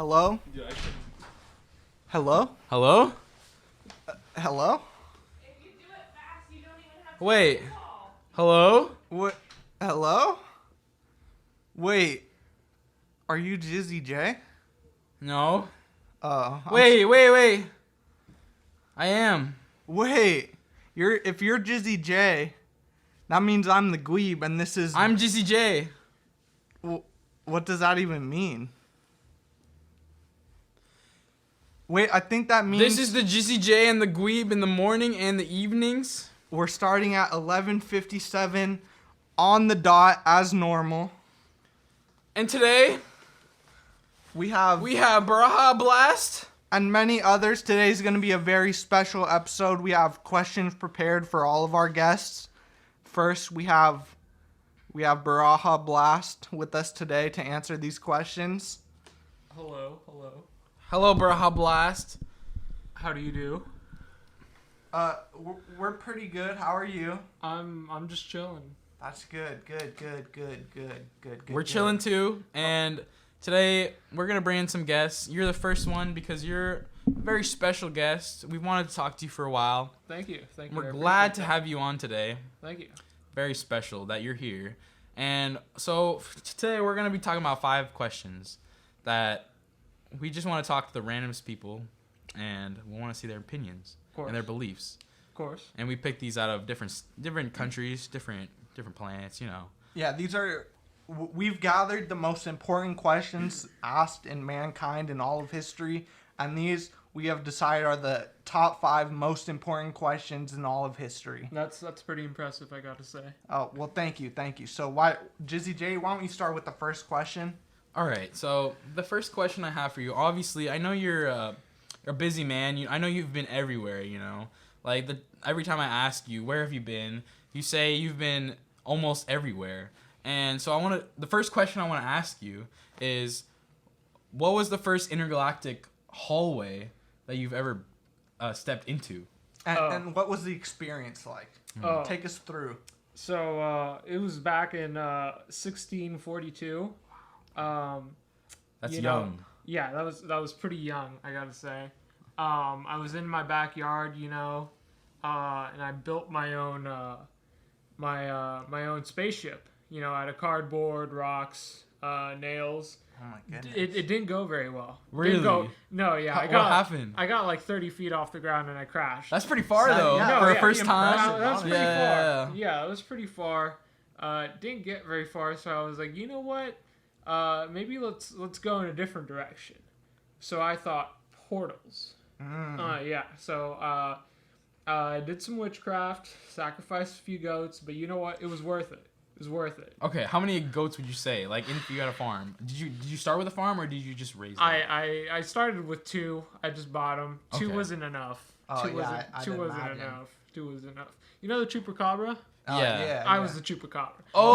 Hello? Hello? Hello? Hello? If you do it fast, you don't even have to Wait. call. Hello? What? Hello? Wait. Are you JizzyJ? No. Oh. Wait. I am. Wait. If you're JizzyJ, that means I'm the Gweeb, and this is. I'm JizzyJ. What does that even mean? Wait, I think that means This is the JizzyJ and The Gweeb in the morning and the evenings. we're starting at 11:57 on the dot as normal. And today We have Baraha Blast. and many others. Today's going to be a very special episode. We have questions prepared for all of our guests. First, we have Baraha Blast with us today to answer these questions. Hello. Hello, Baraha Blast. How do you do? We're pretty good. How are you? I'm just chilling. That's good. We're chilling too, and today we're gonna bring in some guests. You're the first one because you're a very special guest. We've wanted to talk to you for a while. Thank you. We're glad to have you on today. Thank you. Very special that you're here. And so today we're gonna be talking about 5 questions that we just want to talk to the randomest people, and we want to see their opinions and their beliefs. Of course. And we picked these out of different countries, different planets, you know. Yeah, we've gathered the most important questions asked in mankind in all of history, and these we have decided are the top 5 most important questions in all of history. That's pretty impressive, I gotta say. Oh, well, thank you. So JizzyJ, why don't you start with the first question? All right, so the first question I have for you, obviously, I know you're a busy man. I know you've been everywhere, you know. Like, every time I ask you, where have you been, you say you've been almost everywhere. And so the first question I want to ask you is, what was the first intergalactic hallway that you've ever stepped into? And what was the experience like? Take us through. So it was back in 1642. That's you young. know, yeah, that was pretty young, I gotta say. I was in my backyard, you know, and I built my own my own spaceship. You know, out of cardboard, rocks, nails. Oh my goodness. It didn't go very well. Really? No, yeah. What happened? I got like 30 feet off the ground and I crashed. That's pretty far, though, yeah. for yeah, a first time. That was pretty Yeah. far. Yeah, it was pretty far. Didn't get very far, so I was like, you know what? Maybe let's go in a different direction. So I thought portals. Yeah. So I did some witchcraft, sacrificed a few goats, but you know what? It was worth it. It was worth it. Okay, how many goats would you say? Like, if you had a farm, did you start with a farm or did you just raise them? I started with 2. I just bought them. 2 Okay. wasn't enough. Oh, Two yeah, wasn't, I two did wasn't imagine. enough. 2 was enough. You know the chupacabra? Yeah. I was the chupacabra. Oh,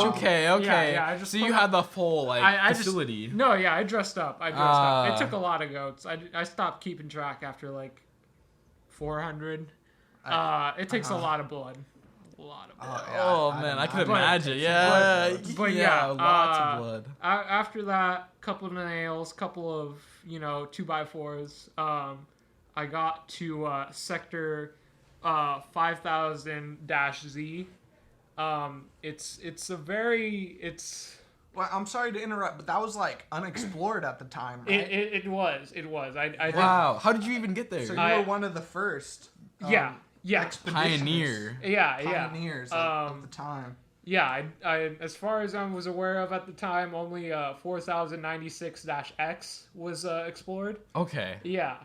Wow. okay. Yeah, I just so you put- had the full I facility. No, yeah, I dressed up. It took a lot of goats. I stopped keeping track after like 400. It takes a lot of blood. A lot of blood. Oh man, I can But- imagine. Yeah, But yeah, lots of blood. After that, couple of nails, couple of 2x4s. I got to sector 5000-Z. It's Well, I'm sorry to interrupt, but that was like unexplored at the time, right? it was. I Wow, how did you even get there? So you I- were one of the first. Yeah. expeditioners, Pioneer. pioneers of the time. Yeah, I as far as I was aware of at the time, only 4096-X was explored. Okay. Yeah,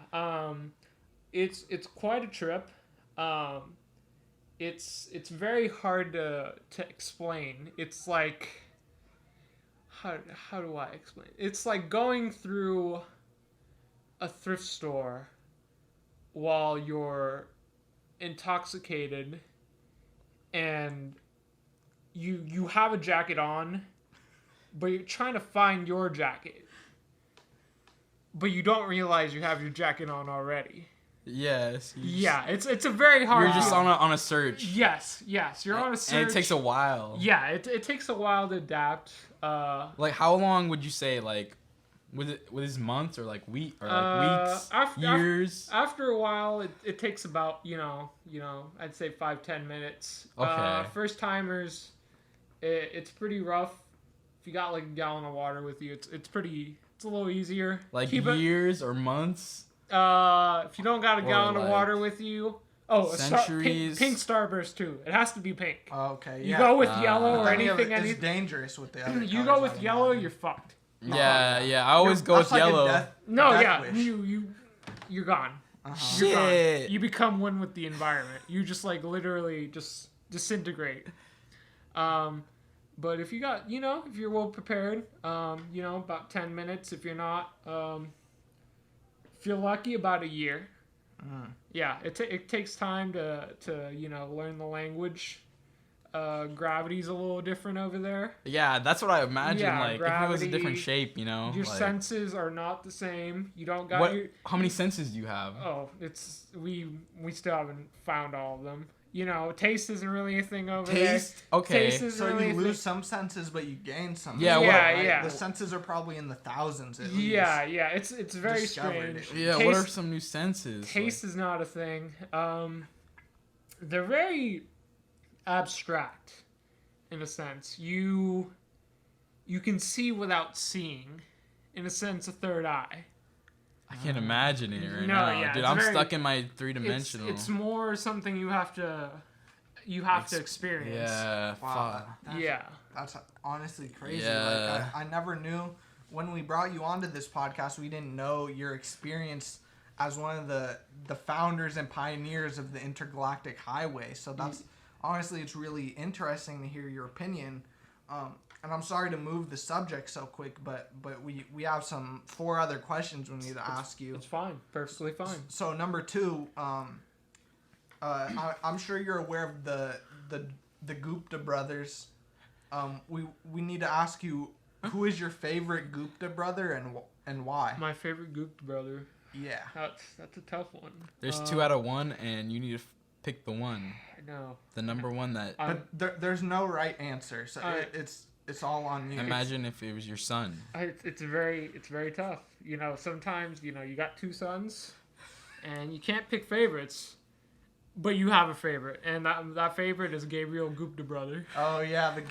it's quite a trip. It's very hard to explain. It's like how do I explain? It's like going through a thrift store while you're intoxicated and you have a jacket on, but you're trying to find your jacket, but you don't realize you have your jacket on already. Yes. Yeah, it's a very hard. You're just on a search. Yes, you're on a search. And it takes a while. Yeah, it takes a while to adapt. Like, how long would you say, like, with his months or like weeks after, years? After a while, it takes about I'd say 5-10 minutes. Okay. First timers, it's pretty rough. If you got like a gallon of water with you, it's a little easier. Like years or months? If you don't got a gallon of like water with you, centuries. Pink Starburst too. It has to be pink. Okay. You go with yellow or Then anything. It's dangerous with the other. You go with yellow, you're fucked. Yeah. I always go with yellow. You're gone. Shit. You're gone. You become one with the environment. You just like literally just disintegrate. But if you got, if you're well prepared, about 10 minutes. If you're not, if you're lucky, about a year. Yeah, it takes time to learn the language. Gravity's a little different over there. Yeah, that's what I imagine. Yeah, like gravity, if it was a different shape, Your senses are not the same. You don't got How many senses do you have? Oh, we still haven't found all of them. Taste isn't really a thing over Taste? there. Okay. Taste isn't So really you a lose thing. some senses, but you gain some. Yeah, yeah. The senses are probably in the thousands at least. Yeah. It's very Discovered. strange. Yeah, what are some new senses? Taste is not a thing. They're very abstract, in a sense. You can see without seeing, in a sense, a third eye. I can't imagine it right No, now, yeah, dude. it's I'm very- stuck in my three-dimensional. It's more something you have to experience. Yeah. Wow. Fuck. That's honestly crazy. Yeah. Like, I never knew when we brought you onto this podcast, we didn't know your experience as one of the founders and pioneers of the Intergalactic Highway. So that's honestly, it's really interesting to hear your opinion. And I'm sorry to move the subject so quick, but we have 4 other questions we need to ask you. It's fine. Perfectly fine. So number 2, I'm sure you're aware of the Gupta brothers. We need to ask you, who is your favorite Gupta brother and why? My favorite Gupta brother. Yeah. That's a tough one. There's 2 out of 1, and you need to pick the one. I know. The number one that. But there's no right answer, so it's all on you. Imagine if it was your son. It's very tough. Sometimes you got 2 sons, and you can't pick favorites, but you have a favorite, and that favorite is Gabriel Gupta brother. Oh yeah, the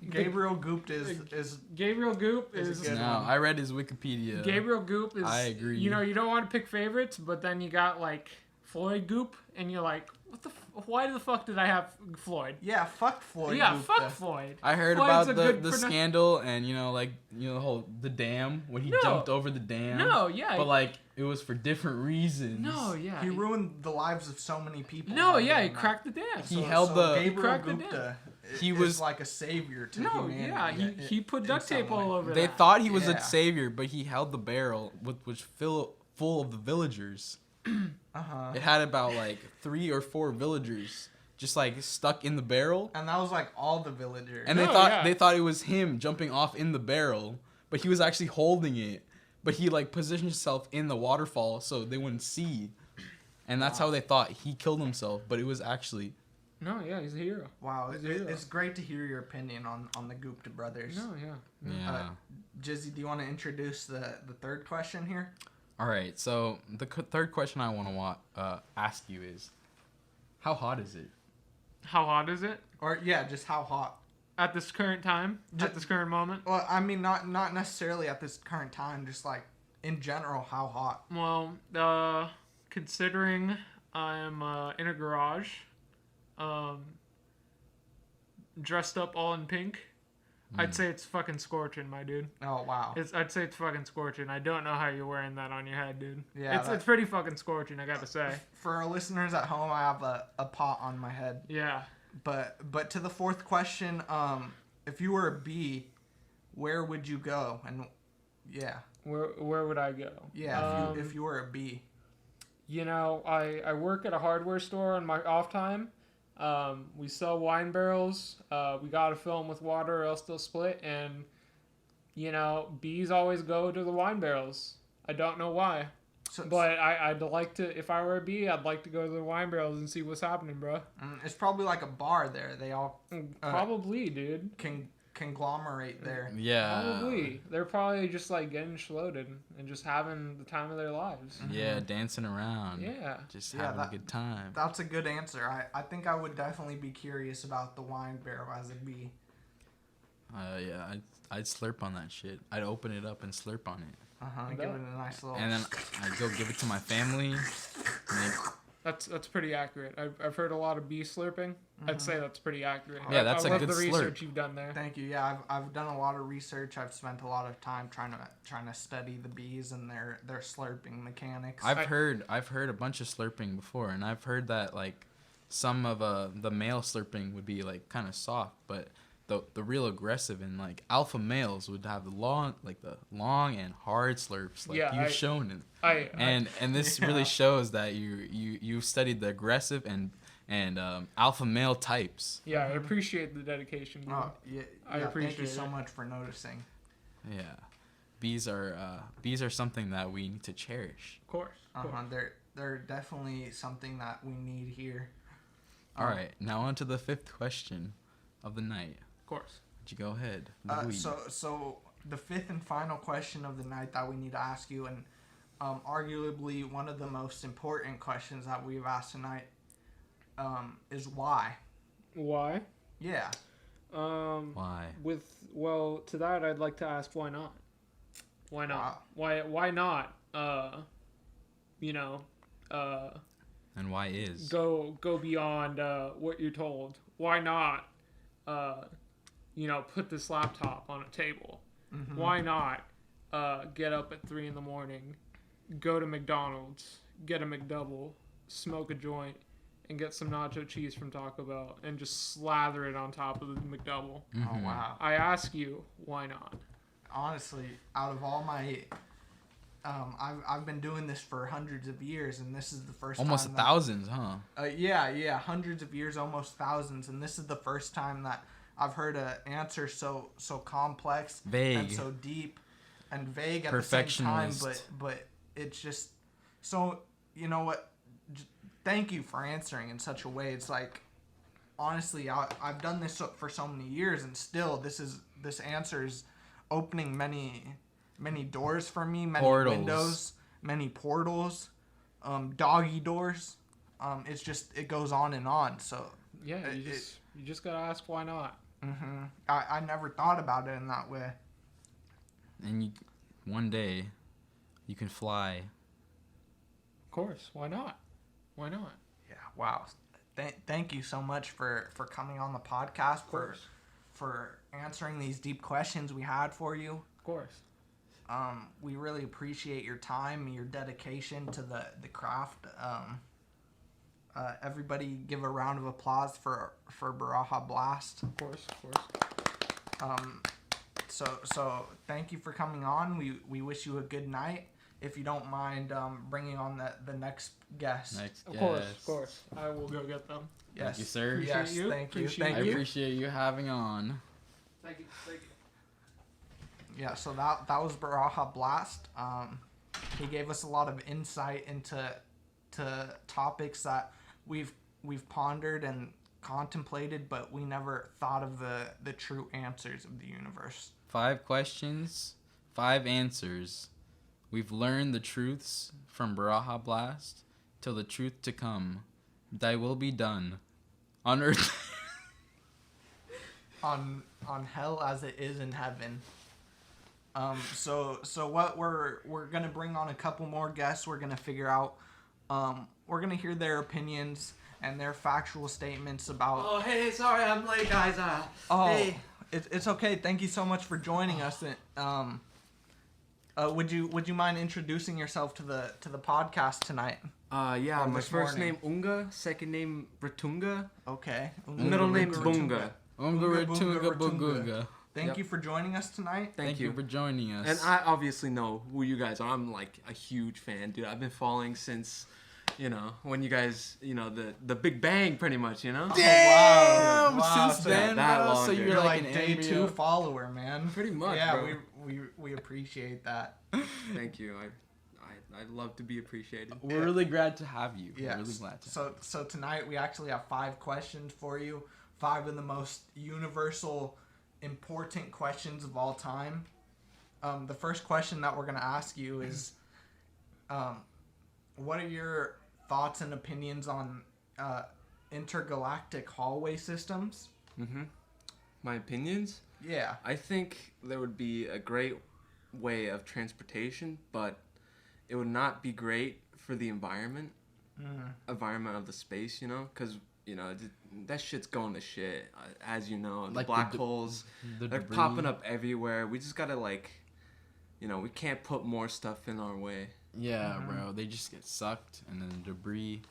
Gabriel Gupta is Gabriel Goop is. good. No, I read his Wikipedia. Gabriel Goop is. I agree. You don't want to pick favorites, but then you got like Floyd Goop, and you're like, why the fuck did I have Floyd? Yeah, fuck Floyd. Yeah, Gupta. fuck Floyd. I heard Floyd's about the scandal and the dam when he jumped over the dam. No, yeah. But it was for different reasons. No, yeah. He ruined the lives of so many people. No, by yeah, he doing that. cracked the dam. He held the- Gabriel cracked the Gupta. He is was- like a savior to No, humanity. yeah, he put duct tape all over They that. thought he was Yeah. a savior, but he held the barrel, which was full of the villagers. It had about 3 or 4 villagers just stuck in the barrel, And that was all the villagers. and No, they thought it was him jumping off in the barrel, but he was actually holding it. But he positioned himself in the waterfall so they wouldn't see, and that's how they thought he killed himself. But it was actually No, yeah, he's a hero. Wow, He's a hero. it's great to hear your opinion on the Gupta brothers. No, yeah. yeah. Jizzy, do you want to introduce the third question here? All right, so the third question I want to ask you is, how hot is it? How hot is it Or yeah, just how hot? at this current time? At this current moment? Well, I mean, not necessarily at this current time, just in general, how hot? Well, considering I'm in a garage, dressed up all in pink, I'd say it's fucking scorching, my dude. Oh wow. I'd say it's fucking scorching. I don't know how you're wearing that on your head, dude. Yeah, it's pretty fucking scorching, I gotta say. For our listeners at home, I have a pot on my head. Yeah. But to the fourth question, if you were a bee, where would you go? And yeah, Where would I go? yeah, if you were a bee. I work at a hardware store on my off time. We sell wine barrels. We gotta fill them with water or else they'll split. And, bees always go to the wine barrels. I don't know why. But I'd like to, if I were a bee, I'd like to go to the wine barrels and see what's happening, bro. It's probably like a bar there. They all Probably, dude. can conglomerate there. Yeah. Probably. They're probably just like getting schloated and just having the time of their lives. Yeah, dancing around. Yeah. Just Yeah, having a good time. That's a good answer. I think I would definitely be curious about the wine barrel as a bee. Yeah, I'd slurp on that shit. I'd open it up and slurp on it. Give it a nice little. And then I'd go give it to my family. That's pretty accurate. I've heard a lot of bee slurping. I'd say that's pretty accurate. Yeah, that's I a love good the slurp. research you've done there. Thank you. Yeah, I've done a lot of research. I've spent a lot of time trying to study the bees and their slurping mechanics. I've heard a bunch of slurping before, and I've heard that like some of the male slurping would be like kind of soft, but the real aggressive and like alpha males would have the long and hard slurps like you've shown it. And this really shows that you studied the aggressive and alpha male types. Yeah, I appreciate the dedication. Dude. I appreciate Thank you so it. much for noticing. Yeah, bees are something that we need to cherish. Of course. They're definitely something that we need here. All right, now on to the fifth question of the night. Of course. Would you go ahead? So the fifth and final question of the night that we need to ask you, and arguably one of the most important questions that we've asked tonight, is why? Why? Yeah. Why? To that I'd like to ask why not? Why not? Wow. Why not? And why is? Go beyond what you're told. Why not? Put this laptop on a table. Mm-hmm. Why not get up at 3 a.m, go to McDonald's, get a McDouble, smoke a joint, and get some nacho cheese from Taco Bell, and just slather it on top of the McDouble? Oh wow. I ask you, why not? Honestly, out of all my, I've been doing this for hundreds of years, and this is the first Almost time thousands, huh? Yeah, hundreds of years, almost thousands, and this is the first time that I've heard an answer so complex, vague, and so deep, and vague at the same time. But it's just so, you know what? Thank you for answering in such a way. It's like, honestly, I've done this for so many years, and still this answer is opening many doors for me, many windows, many portals, doggy doors. It goes on and on. So yeah, you just gotta ask why not. Mm-hmm. I never thought about it in that way. And one day, you can fly. Of course, why not? Why not? Yeah. Wow. Thank you so much for coming on the podcast, for answering these deep questions we had for you. Of course. We really appreciate your time and your dedication to the craft. Everybody give a round of applause for Baraha Blast. Of course. So thank you for coming on. We wish you a good night. If you don't mind bringing on the next guest. Of course. I will go get them. Yes. Thank you, sir. Yes, you. Thank you. Appreciate Thank I you. appreciate you having on. Thank you. Yeah, so that was Baraha Blast. He gave us a lot of insight into topics that we've pondered and contemplated, but we never thought of the true answers of the universe. 5 questions, 5 answers. We've learned the truths from Baraha Blast till the truth to come. Thy will be done on earth. on hell as it is in heaven. So what we're gonna bring on a couple more guests. We're gonna figure out. We're gonna hear their opinions and their factual statements about. Oh, hey, sorry I'm late, guys. Hey. It's okay. Thank you so much for joining us. Would you mind introducing yourself to the podcast tonight? Yeah, Or my this first morning. name Unga, second name Ratunga, Okay. middle name Bunga. Unga Bunga, Ratunga Ratunga. Bugunga. Thank Yep. you for joining us tonight. Thank you for joining us. And I obviously know who you guys are. I'm like a huge fan, dude. I've been following since, when you guys, the Big Bang, pretty much, Damn! Wow, Since so then, that bro, long, so dude. you're You're like like an day embryo. 2 follower, man. Pretty much, Yeah, bro. we appreciate that. Thank you. I'd love to be appreciated. We're really glad to have you. Yeah. We're really glad to. So tonight we actually have 5 questions for you. 5 of the most universal important questions of all time. The first question that we're gonna ask you is, what are your thoughts and opinions on intergalactic hallway systems? My opinions? Yeah. I think there would be a great way of transportation, but it would not be great for the environment of the space, you know, because that shit's going to shit, as you know. The Like black holes, the they're debris. popping up everywhere. We just gotta we can't put more stuff in our way. Yeah, bro. They just get sucked, and then the debris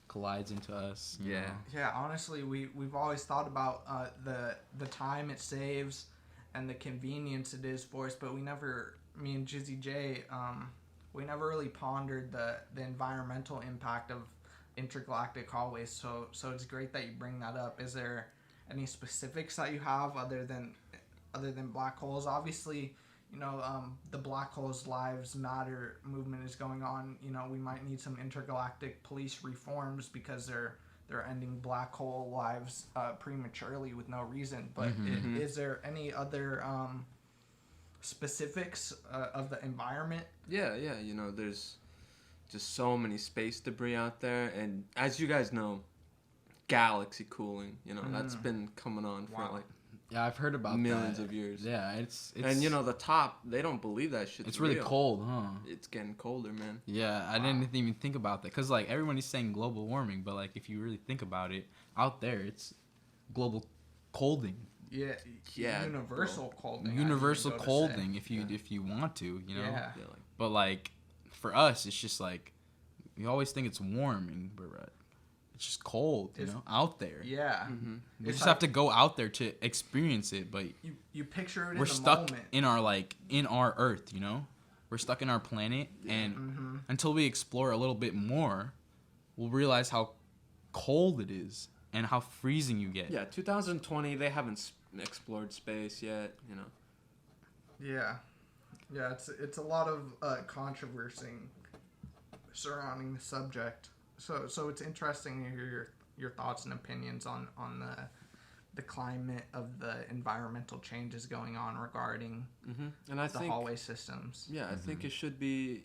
collides into us. you Yeah. know? Yeah, honestly, we've always thought about the time it saves and the convenience it is for us, but me and JizzyJ, we never really pondered the environmental impact of intergalactic hallways. So it's great that you bring that up. Is there any specifics that you have other than black holes? Obviously, the Black Holes Lives Matter movement is going on. We might need some intergalactic police reforms because they're ending black hole lives prematurely with no reason. But is there any other specifics of the environment? Yeah. There's just so many space debris out there, and as you guys know, galaxy cooling. That's been coming on for Wow. Yeah, I've heard about millions that. of years. Yeah, it's And the top, they don't believe that shit's it's really real. cold, huh? It's getting colder, man. Yeah, I didn't even think about that because like everybody's saying global warming, but like if you really think about it, out there it's global colding, Yeah, universal colding. universal I would go to colding say. if you want to, Yeah. But like for us, it's just like we always think it's warm, but it's just cold, out there. Yeah. We It's just have to go out there to experience it, but you picture it in we're the stuck moment. in our Earth, We're stuck in our planet, and until we explore a little bit more, we'll realize how cold it is and how freezing you get. Yeah, 2020, they haven't explored space yet, Yeah, it's a lot of controversy surrounding the subject. So it's interesting to hear your thoughts and opinions on the climate of the environmental changes going on regarding And I the think hallway systems. Yeah, I think it should be,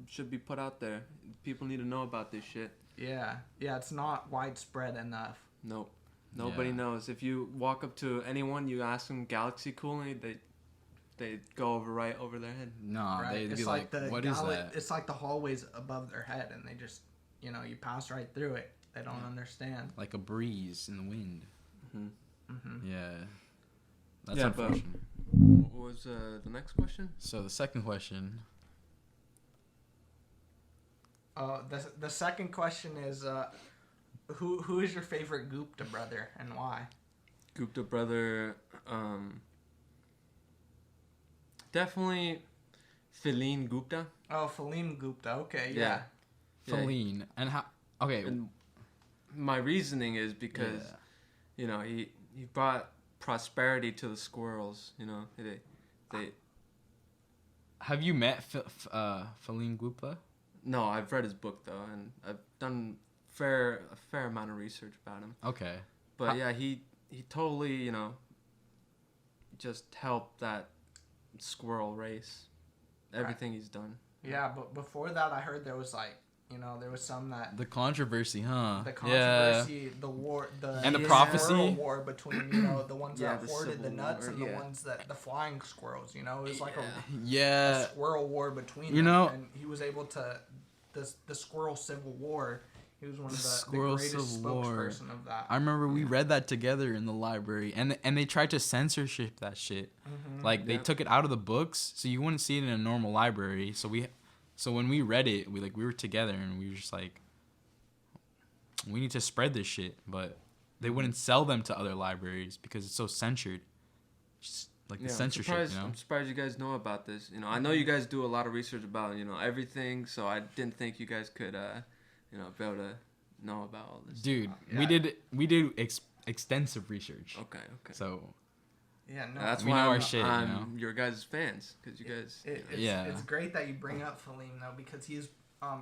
should be put out there. People need to know about this shit. Yeah, it's not widespread enough. Nope. Nobody knows. If you walk up to anyone, you ask them galaxy cooling, they go right over their head. No, Right? they'd be like, what is that? It's like the hallways above their head, and they just, you pass right through it. They don't understand. Like a breeze in the wind. Yeah. That's Yeah, but- unfortunate. What was the next question? So the second question. The second question is, who is your favorite Gupta brother and why? Gupta brother, definitely Feline Gupta. Oh, Falim Gupta. Okay, yeah. Yeah. Feline. And how? Okay. And my reasoning is because, he brought prosperity to the squirrels. They. Have you met Feline Gupta? No, I've read his book though, and I've done a fair amount of research about him. Okay. But yeah, he totally just helped that squirrel race. Everything he's done. Yeah, but before that, I heard there was there was some that The controversy, huh? the controversy, the war, And the squirrel prophecy? war between the ones Yeah, that the hoarded the Civil nuts War, and the yeah. ones that the flying squirrels. It was like a Yeah. squirrel war between You them, know- and he was able to the squirrel civil war. He was one of the Squirrel greatest Civil War. spokesperson of that. I remember we read that together in the library, and they tried to censorship that shit. Like they Yeah. took it out of the books, so you wouldn't see it in a normal library. So when we read it, we were together, and we were just like, we need to spread this shit, but they wouldn't sell them to other libraries because it's so censored. Just like the censorship, I'm surprised you guys know about this. I know you guys do a lot of research about everything, so I didn't think you guys could be able to know about all this. Dude, Yeah. we did extensive research. Okay. So Yeah, no, That's We why know our I'm, shit, I'm your guys' fans, because you guys. It's great that you bring up Falim though, because he's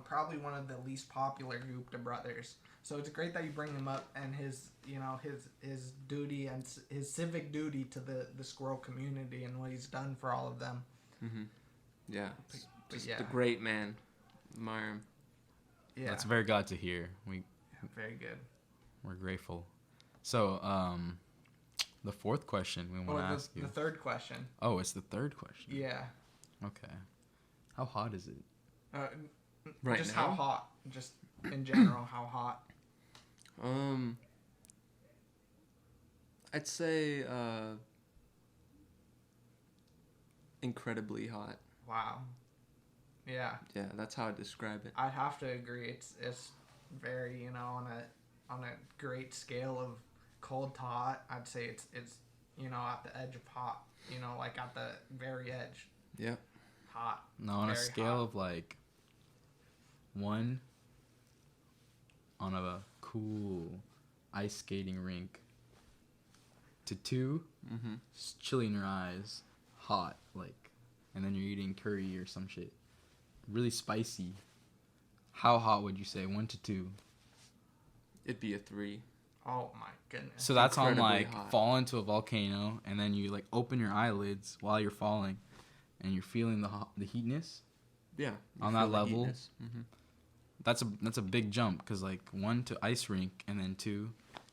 probably one of the least popular Gupta brothers. So it's great that you bring him up and his duty and his civic duty to the squirrel community and what he's done for all of them. Mm-hmm. Yeah. But Just yeah. a great man. Admire him. Yeah. That's very glad to hear. Very good. We're grateful. So, the fourth question we want to ask you. The third question. Oh, it's the third question. Yeah. Okay. How hot is it? Right just now? how hot? Just in general, how hot? I'd say incredibly hot. Wow. Yeah. Yeah, that's how I describe it. I'd have to agree. It's very, on a great scale of cold to hot. I'd say it's at the edge of hot. Like at the very edge. Yeah. Hot. No, on a Very scale hot. of like 1 on a cool ice skating rink to 2, Mm-hmm. it's chilly in your eyes, hot, like, and then you're eating curry or some shit. Really spicy. How hot would you say? 1 to 2? It'd be a 3. Oh my goodness. So that's on Incredibly like hot. fall into a volcano, and then you like open your eyelids while you're falling, and you're feeling the heatness. Yeah. On that level? That's a big jump, because like 1 to ice rink, and then 2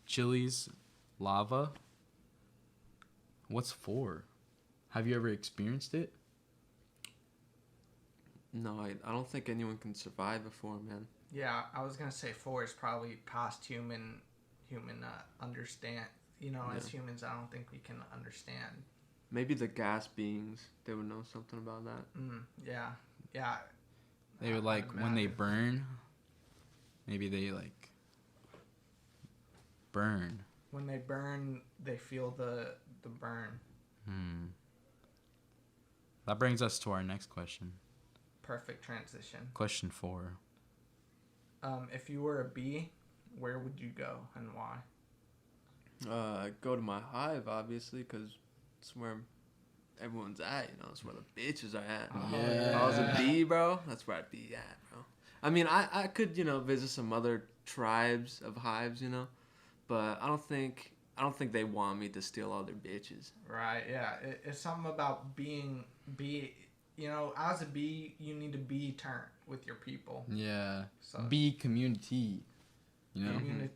chilies, lava. What's 4? Have you ever experienced it? No, I don't think anyone can survive before, man. Yeah, I was gonna say 4 is probably past human understand. As humans, I don't think we can understand. Maybe the gas beings, they would know something about that. Yeah. They would like when they burn. Maybe they like burn. When they burn, they feel the burn. That brings us to our next question. Perfect transition. Question 4. If you were a bee, where would you go and why? Go to my hive, obviously, because it's where everyone's at, It's where the bitches are at. Yeah. If I was a bee, bro, that's where I'd be at, bro. I mean, I could, visit some other tribes of hives, but I don't think they want me to steal all their bitches. Right, yeah. It's something about being bee. As a bee, you need to be turned with your people. Yeah. So Bee community. Communa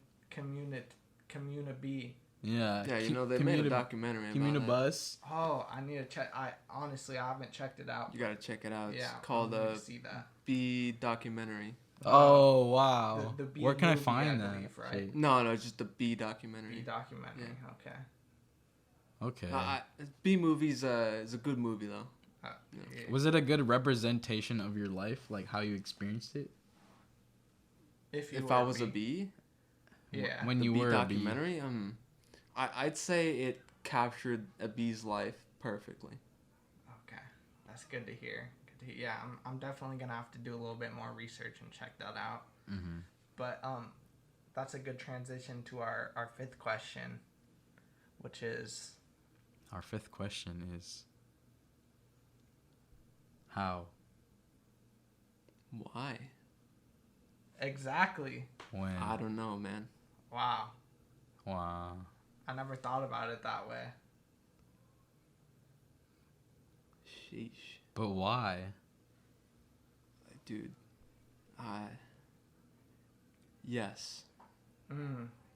bee. Yeah. Yeah, they made a documentary about that. Bus. Oh, I need to check. I haven't checked it out. You gotta check it out. It's Yeah, called I need to see that. Bee documentary. Oh wow. The bee Where can I movie, find I that? believe, right? Shit. No, it's just the bee documentary. Bee documentary. Yeah. Okay. Okay. Bee movies is a good movie though. Yeah. Was it a good representation of your life, like how you experienced it? If If I was a bee, Yeah. When the you bee were documentary, I'd say it captured a bee's life perfectly. Okay, that's good to hear. Yeah, I'm definitely gonna have to do a little bit more research and check that out. Mm-hmm. But that's a good transition to our fifth question, which is Our 5th question is how? Why? exactly. When? I don't know, man. Wow, Wow. I never thought about it that way. Sheesh, But why? dude. Yes.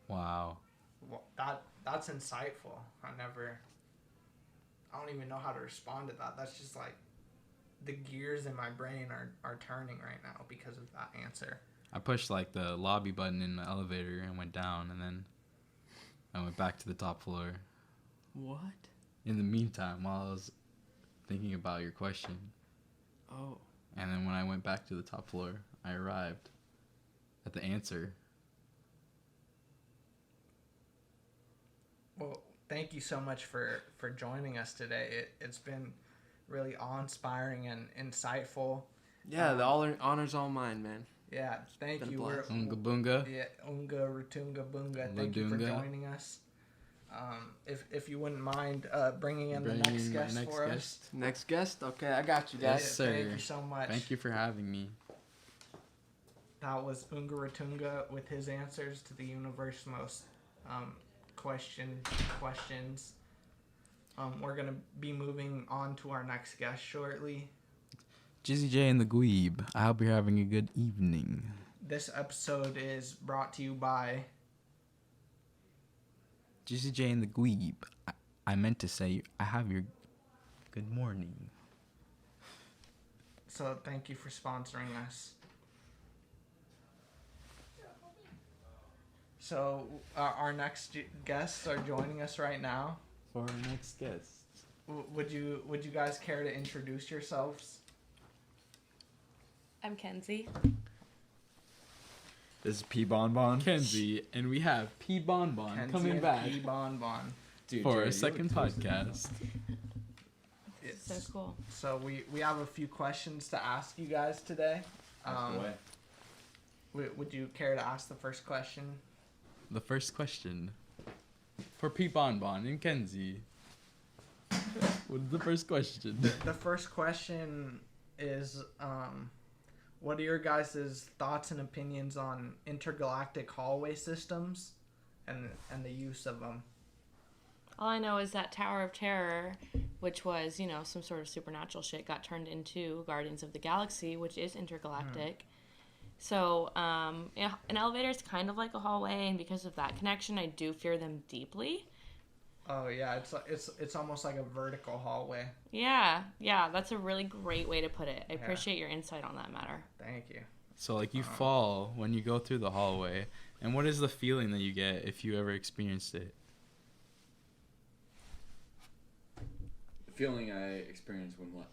Wow. Well, that's insightful. I don't even know how to respond to that. That's just like the gears in my brain are turning right now because of that answer. I pushed like the lobby button in the elevator and went down, and then I went back to the top floor. What? In the meantime, while I was thinking about your question, Oh. and then when I went back to the top floor, I arrived at the answer. Well, thank you so much for joining us today. It's been really awe-inspiring and insightful. Yeah, the honor's all mine, man. Yeah, thank Been a you. blast. Unga boonga. Yeah, Unga Rutunga Bunga. Thank you for Ladunga. joining us. If you wouldn't mind bringing in the next guest for us. Next guest? Okay, I got you guys. Yes, sir. Thank you so much. Thank you for having me. That was Ungaratunga with his answers to the universe's most questions. We're gonna be moving on to our next guest shortly. JizzyJ and The Gweeb. I hope you're having a good evening. This episode is brought to you by JizzyJ and The Gweeb. I meant to say I have your good morning. So thank you for sponsoring us. So our next guests are joining us right now. For our next guest. Would you guys care to introduce yourselves? I'm Kenzie. This is P Bonbon. Kenzie, and we have P Bonbon Kenzie coming and back P Bonbon. Dude, for Jerry, a second you look twisted. podcast. So cool. So we have a few questions to ask you guys today. Ask away. Would you care to ask the first question? The first question for P Bonbon and Kenzie. What's the first question? The first question is, what are your guys' thoughts and opinions on intergalactic hallway systems and the use of them? All I know is that Tower of Terror, which was, some sort of supernatural shit, got turned into Guardians of the Galaxy, which is intergalactic. So, an elevator is kind of like a hallway, and because of that connection, I do fear them deeply. Oh yeah, it's almost like a vertical hallway. Yeah, that's a really great way to put it. I appreciate your insight on that matter. Thank you. So like you fall when you go through the hallway, and what is the feeling that you get if you ever experienced it? The feeling I experienced when what?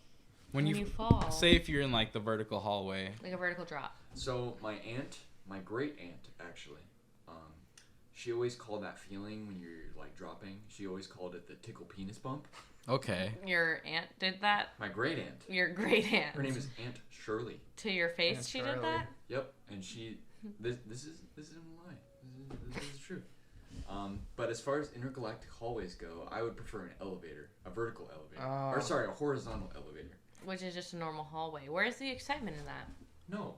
When you fall. Say if you're in like the vertical hallway. Like a vertical drop. So my aunt, my great aunt actually, she always called that feeling when you're like dropping. She always called it the tickle penis bump. Okay. Your aunt did that? My great aunt. Your great aunt. Her name is Aunt Shirley. To your face Aunt she Shirley. did that? Yep, and she. This isn't a lie. This is true. But as far as intergalactic hallways go, I would prefer an elevator, a vertical elevator, or sorry, a horizontal elevator. Which is just a normal hallway. Where's the excitement in that? No,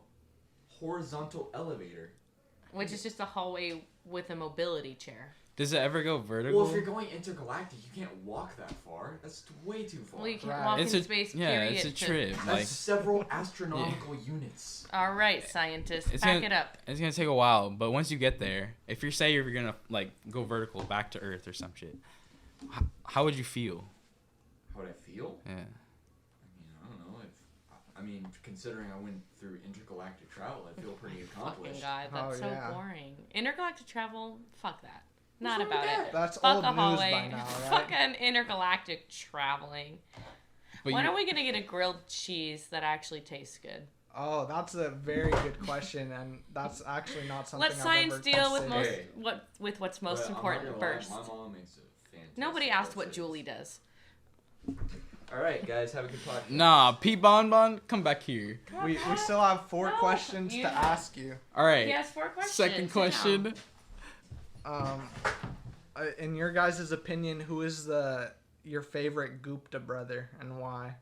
horizontal elevator. Which is just a hallway with a mobility chair. Does it ever go vertical? Well, if you're going intergalactic, you can't walk that far. That's way too far. Well, you can't Right. walk It's in a space, yeah, period. it's a trip. That's Like several astronomical units. All right, scientists, It's back gonna- it up. it's gonna take a while, but once you get there, if you say you're gonna like go vertical back to Earth or some shit, how would you feel? How would I feel? Yeah. I don't know. I mean, considering I went through intergalactic travel, I feel pretty Fucking accomplished. God, that's Oh, yeah. so boring. Intergalactic travel, fuck that. Not wrong with about that? it. That's Fuck old a news hallway. by now, right? Fuck an intergalactic traveling. But When you, are we gonna get a grilled cheese that actually tastes good? Oh, that's a very good question, and that's actually not something Let I've science ever deal with considered. what's most But I'm not important gonna lie, first. My mom makes a fantastic. Nobody asked what grilled Julie cheese. does. All right, guys, have a good podcast. nah, P Bonbon, come back here. We still have four No, questions you to have- ask you. All right. He has 4 questions. Second Sit question. down. In your guys' opinion, who is your favorite Gupta brother and why?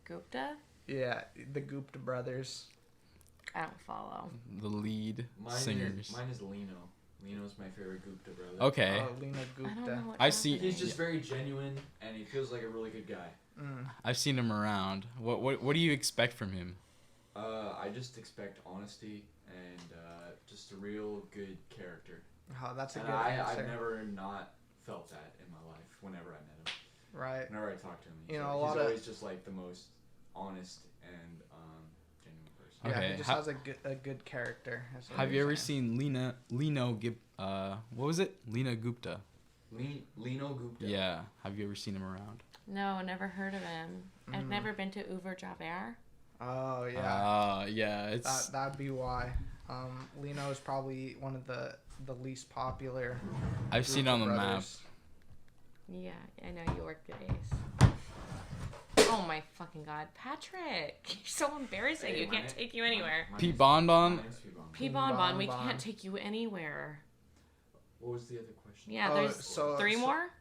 Gupta? Yeah, the Gupta brothers. I don't follow. The lead singers. Mine is Lino. Lino's my favorite Gupta brother. Okay. Lena I don't Gupta. know what I've seen- happened. He's just very genuine, and he feels like a really good guy. I've seen him around. What do you expect from him? I just expect honesty and just a real good character. Oh, that's a And good answer. I've never not felt that in my life whenever I met him. Right. Whenever I talk to him, You know, a lot he's of- always just like the most honest and genuine person. Yeah, Okay, he just has a good character. That's what Have you you're ever saying. seen what was it? Lena Gupta. Lino Gupta. Yeah. Have you ever seen him around? No, never heard of him. I've never been to Uber Javert. Oh yeah. Yeah. It's That'd be why. Lino is probably one of the least popular. I've seen it on the Gupta map. brothers. Yeah, I know you worked at Ace. Oh my fucking God, Patrick! You're so embarrassing. Hey, You my can't name- take you anywhere. My P name's- Bonbon. my name's P Bonbon. P Bonbon, we Bonbon. can't take you anywhere. What was the other question? Yeah, Oh, there's so- 3 so- more.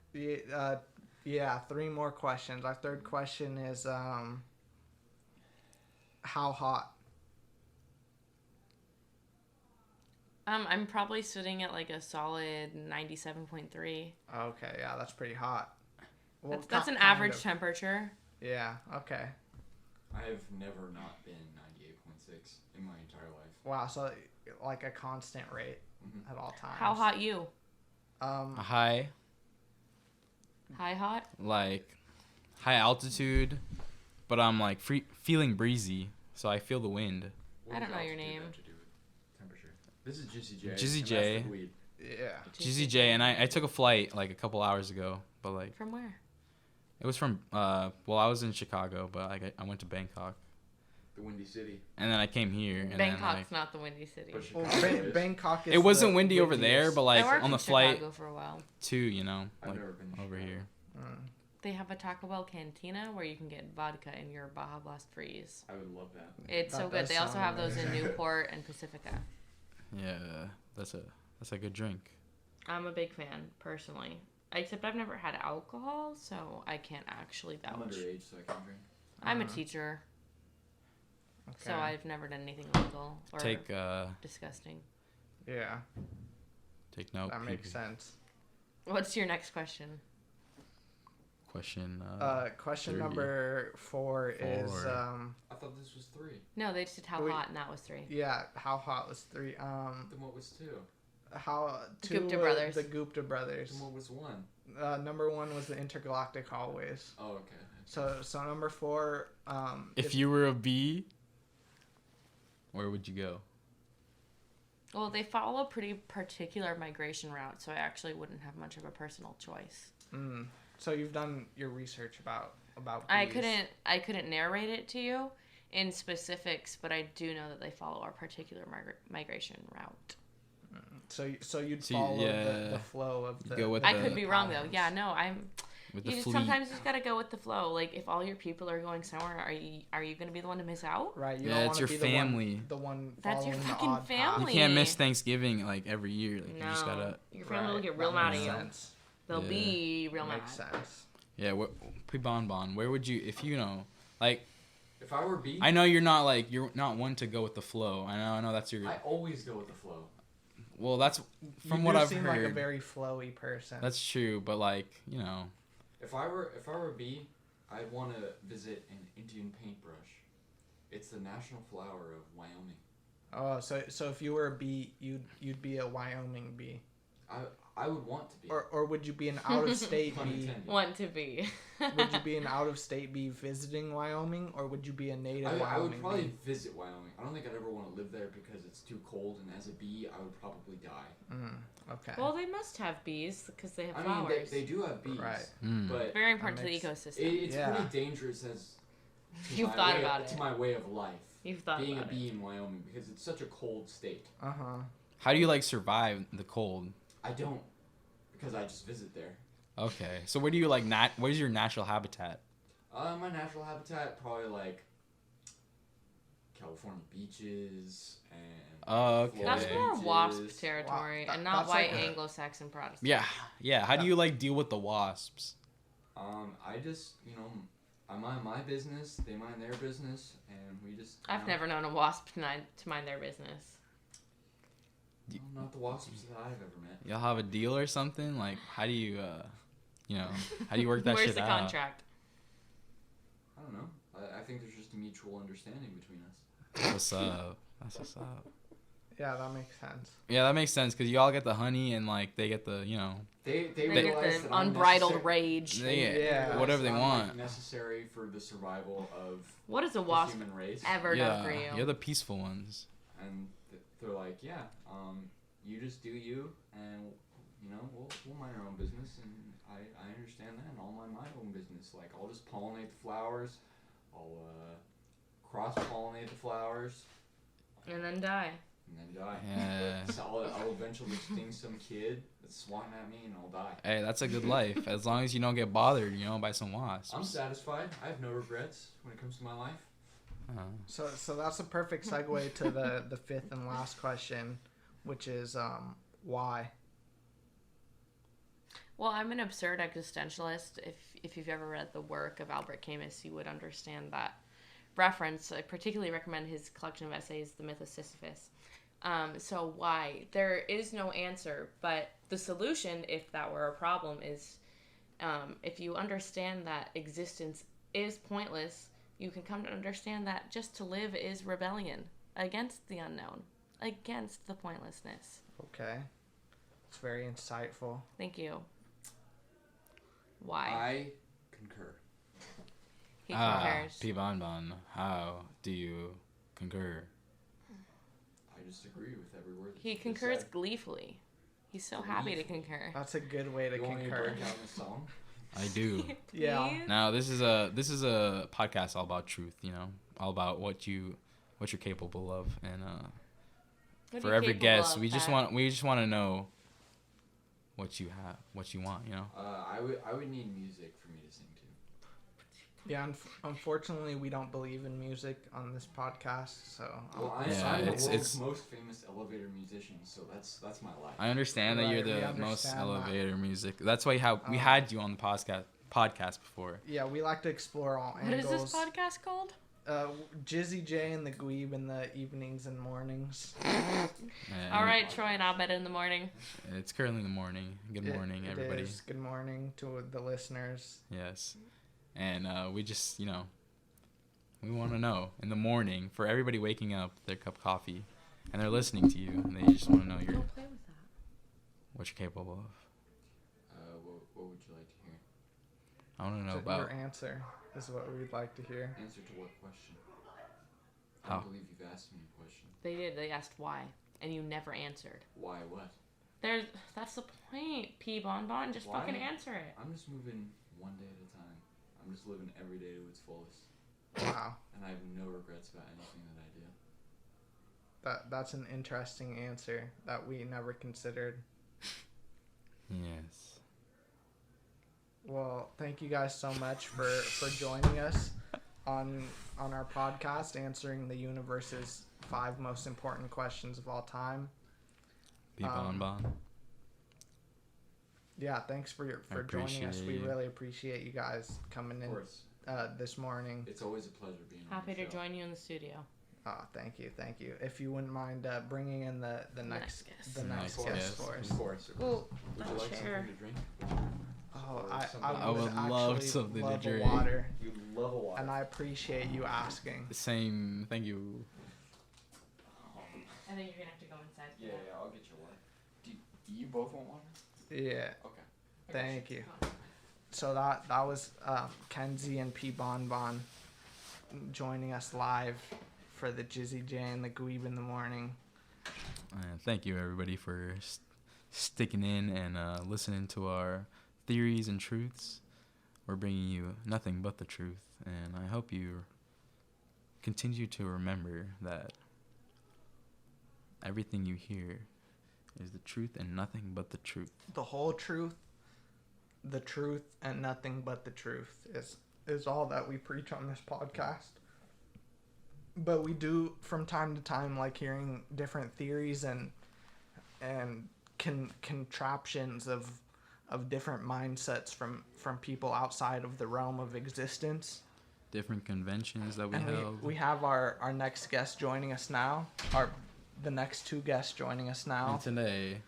Yeah, 3 more questions. Our third question is how hot? I'm probably sitting at like a solid 97.3. Okay, yeah, that's pretty hot. Well, That's an kind average of. temperature. Yeah, okay. I've never not been 98.6 in my entire life. Wow, so like a constant rate Mhm. at all times. How hot you? High, High hot? like high altitude, but I'm like feeling breezy, so I feel the wind. I don't does know your altitude name. have to do with temperature? This is JizzyJ. JizzyJ. And that's the Gweeb. Yeah. JizzyJ, and I took a flight like a couple hours ago, but like From where? it was from well, I was in Chicago, but I went to Bangkok, The Windy City. and then I came here, and Bangkok's then not the windy city. But Well, Chicago is. Bangkok is like it wasn't the windy over there, windiest. but like I worked on the in flight Chicago for a while. too, you know, I've like never been to over Chicago. here. They have a Taco Bell cantina where you can get vodka in your Baja Blast freeze. I would love that. It's That so good. does They also sound have those in amazing. Newport and Pacifica. Yeah, that's a good drink. I'm a big fan, personally. Except I've never had alcohol, so I can't actually I'm vouch. underage, so I can't drink. I'm a teacher, so Okay. I've never done anything illegal or Take disgusting. Yeah, take note. that makes people. sense. What's your next question? Question. Question 30. number 4 is Four. I thought this was 3. No, they just did how Wait. hot, and that was 3. yeah, how hot was 3? Then what was 2? How 2 Gupta was brothers. the Gupta brothers. Then what was 1? Number 1 was the Intergalactic Hallways. Oh, okay. So number 4 if you were a bee, where would you go? Well, they follow a pretty particular migration route, so I actually wouldn't have much of a personal choice. so you've done your research about I bees. couldn't narrate it to you in specifics, but I do know that they follow our particular migration route. So you'd So you- follow yeah. the flow of the. go with I the could be wrong though. patterns. Yeah, no, I'm. With You the just, fleet. sometimes you just gotta go with the flow. Like if all your people are going somewhere, are you gonna be the one to miss out? Right. You Yeah, don't it's wanna your be family. The one That's your following the fucking odd path. You family. can't miss Thanksgiving like every year. Like No, you just gotta. your family will get Right, real that mad at makes you. sense. They'll Yeah. be real mad. Makes sense. Yeah, pre-bonbon. Where would you, if you know, like If I were a bee, I know you're not one to go with the flow. I know that's your. I always go with the flow. Well, that's from you what do I've seem heard. like a very flowy person. That's true, but like you know, If I were a bee, I'd want to visit an Indian paintbrush. It's the national flower of Wyoming. Oh, so if you were a bee, you'd be a Wyoming bee, I would want to be. or would you be an out of state Pun bee? intended. Want to be. Would you be an out of state bee visiting Wyoming, or would you be a native I would Wyoming probably bee? visit Wyoming. I don't think I'd ever want to live there because it's too cold, and as a bee, I would probably die. Okay. Well, they must have bees because they have I mean, flowers. they do have bees, Right. but Very important to the makes- ecosystem. it's Yeah. pretty dangerous as to You've my thought way about of, it. to my way of life. You've thought Being a about bee it. in Wyoming because it's such a cold state. how do you like survive the cold? I don't because I just visit there. Okay, so where do you like what is your natural habitat? My natural habitat probably like California beaches and. Okay. That's Florida more beaches. wasp territory Wow, and not that's white like a- Anglo-Saxon Protestant. Yeah. How do you like deal with the wasps? I just I mind my business, they mind their business, and we just. I've never known a wasp to mind their business. Not the wasps that I've ever met. Y'all have a deal or something? Like how do you how do you work that Where's shit the out? contract? I don't know. I think there's just a mutual understanding between us. That's what's up. That's what's up. Yeah, that makes sense. Yeah, that makes sense because y'all get the honey and like they get the They They realize get that the I'm unbridled necessary- rage. they get Yeah. whatever they I'm, want. Like, necessary for the survival of What does a the wasp human race. ever done for Yeah, you? you're the peaceful ones. And they're like, yeah, you just do you, and we'll mind our own business, and I understand that, and I'll mind my own business. Like I'll just pollinate the flowers, I'll cross pollinate the flowers, And then die. and then die. Yeah. So I'll eventually sting some kid that's swatting at me, and I'll die. Hey, that's a good life as long as you don't get bothered, by some wasps. I'm satisfied. I have no regrets when it comes to my life. So that's a perfect segue to the fifth and last question, which is why. Well, I'm an absurd existentialist. If you've ever read the work of Albert Camus, you would understand that reference. I particularly recommend his collection of essays, The Myth of Sisyphus. So why? There is no answer, but the solution, if that were a problem, is if you understand that existence is pointless, you can come to understand that just to live is rebellion against the unknown, against the pointlessness. Okay. It's very insightful. Thank you. Why? I concur. He concurs. P. Bonbon, how do you concur? I just agree with every word. That He you just concurs said. gleefully. He's so happy to concur. That's a good way to You want me to concur. break out in a song? I do. Yeah. Please? Now this is a podcast all about truth, you know, all about what you're capable of, and What are for you every capable guest, of, we just Pat? want to know what you have, what you want, you know. I would need music for me to sing to. Yeah, unfortunately, we don't believe in music on this podcast, so Well, I'm Yeah, sorry. I'm the it's- world's most famous elevator musician, so that's my life. I understand that you're Right, we the most understand that. elevator music. That's why we Oh. had you on the podcast before. Yeah, we like to explore all What is angles. this podcast called? JizzyJ and The Gweeb in the evenings and mornings. And All right, Troy and Abed in the morning. It's currently the morning. Good morning, It everybody. is. Good morning to the listeners. Yes. And we just, you know, we want to know in the morning for everybody waking up their cup of coffee and they're listening to you and they just want to know Don't play with that. what you're capable of. What would you like to hear? I want to know So about your answer is what we'd like to hear. Answer to what question? I How? don't believe you've asked me a question. They did. They asked why, and you never answered. Why what? That's the point. P. Bonbon, just Why? fucking answer it. I'm just moving one day at a time. I'm just living every day to its fullest. Wow, And I have no regrets about anything that I do. that's an interesting answer that we never considered. yes. Well, thank you guys so much for joining us on our podcast, answering the universe's 5 most important questions of all time. Be Um, bonbon. Yeah, thanks for joining us. We appreciate- really appreciate you guys coming Of in course. this morning. It's always a pleasure being Happy on the to show. join you in the studio. Thank you. If you wouldn't mind bringing in the next guest. the The next next guest guest. for us. Of course. Ooh, Would a you like chair. something to drink? Oh, Or I something? I would would love actually something to love a drink. water, You love a water. and I appreciate you asking. Same. Thank you. I think you're gonna have to go inside. Yeah, I'll get your water. Do you both want water? Yeah, Okay. thank you. So that was Kenzie and P. Bonbon joining us live for the JizzyJ and The Gweeb in the morning. And thank you, everybody, for sticking in and listening to our theories and truths. We're bringing you nothing but the truth, and I hope you continue to remember that everything you hear is the truth and nothing but the truth. The whole truth, the truth, and nothing but the truth is all that we preach on this podcast. But we do from time to time like hearing different theories and contraptions of different mindsets from people outside of the realm of existence. Different conventions that we And held. we have our next guest joining us now. The next 2 guests joining us now. And today,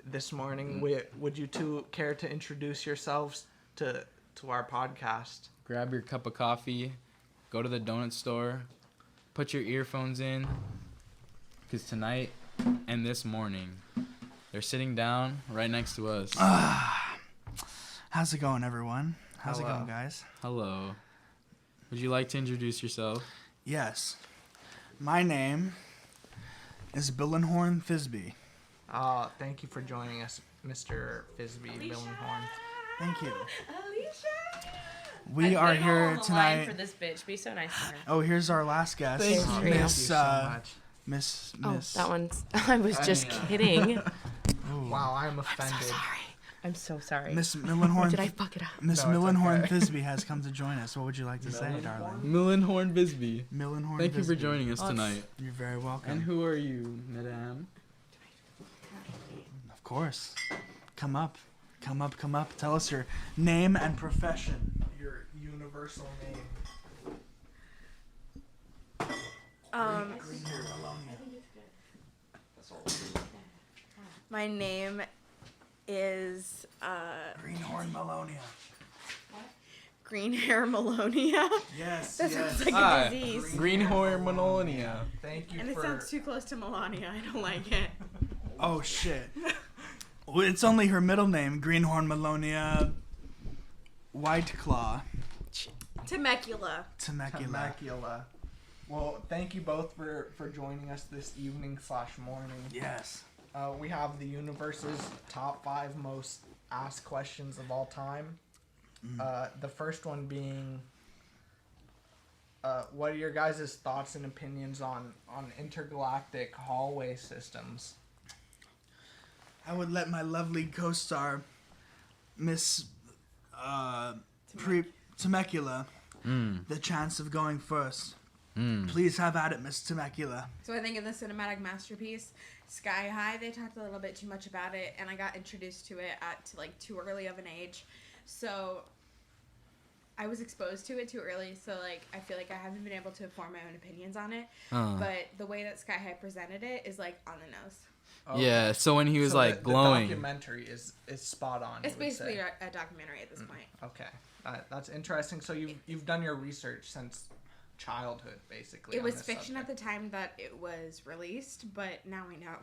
This morning, would you two care to introduce yourselves to our podcast? grab your cup of coffee, go to the donut store, put your earphones in, because tonight and this morning, they're sitting down right next to us. How's it going, everyone? How's Hello. it going, guys? Hello. Would you like to introduce yourself? Yes. My name is Billenhorn Thisbe. Thank you for joining us, Mr. Fisby Billenhorn. Thank you. Alicia. We are here for tonight. this bitch. Be so nice to her. Oh, here's our last guest. Thank Oh, you. thank you Miss, so much. Miss. Oh, that one's. I was just kidding. Ooh. Wow, I'm I'm offended. so sorry. I'm so sorry. Miss Or Millenhorn. did I fuck it up? Miss No, it's Millenhorn okay. Thisbe has come to join us. What would you like to say, darling? Millenhorn Bisbee. Millenhorn Thank you for Thisbe. joining us Oh, it's- tonight. You're very welcome. And who are you, madame? Of course. Come up. Come up. Come up. Tell us your name and profession. Your universal name. Green hair alone. That's all. My name is Greenhorn Melonia. Green Hair Melonia. Yes, That yes. sounds like Ah, a disease. Greenhorn Melonia. Thank you And it for. sounds too close to Melania. I don't like it. Oh shit. Well, it's only her middle name, Greenhorn Melonia White Claw Temecula. Temecula. Temecula. Well, thank you both for joining us this evening / morning. Yes. We have the universe's top 5 most asked questions of all time. The first one being, what are your guys' thoughts and opinions on intergalactic hallway systems? I would let my lovely co-star, Miss Temecula, the chance of going first. Please have at it, Miss Temecula. So I think in the cinematic masterpiece, Sky High, they talked a little bit too much about it, and I got introduced to it at like too early of an age. So I was exposed to it too early, so like I feel like I haven't been able to form my own opinions on it. But the way that Sky High presented it is like on the nose. Okay. Yeah, so when he was So like glowing. The documentary is spot on. It's you would basically say. a documentary at this point. Okay, that's interesting. So you've done your research since childhood, basically. It on was this fiction subject. at the time that it was released, but now we know.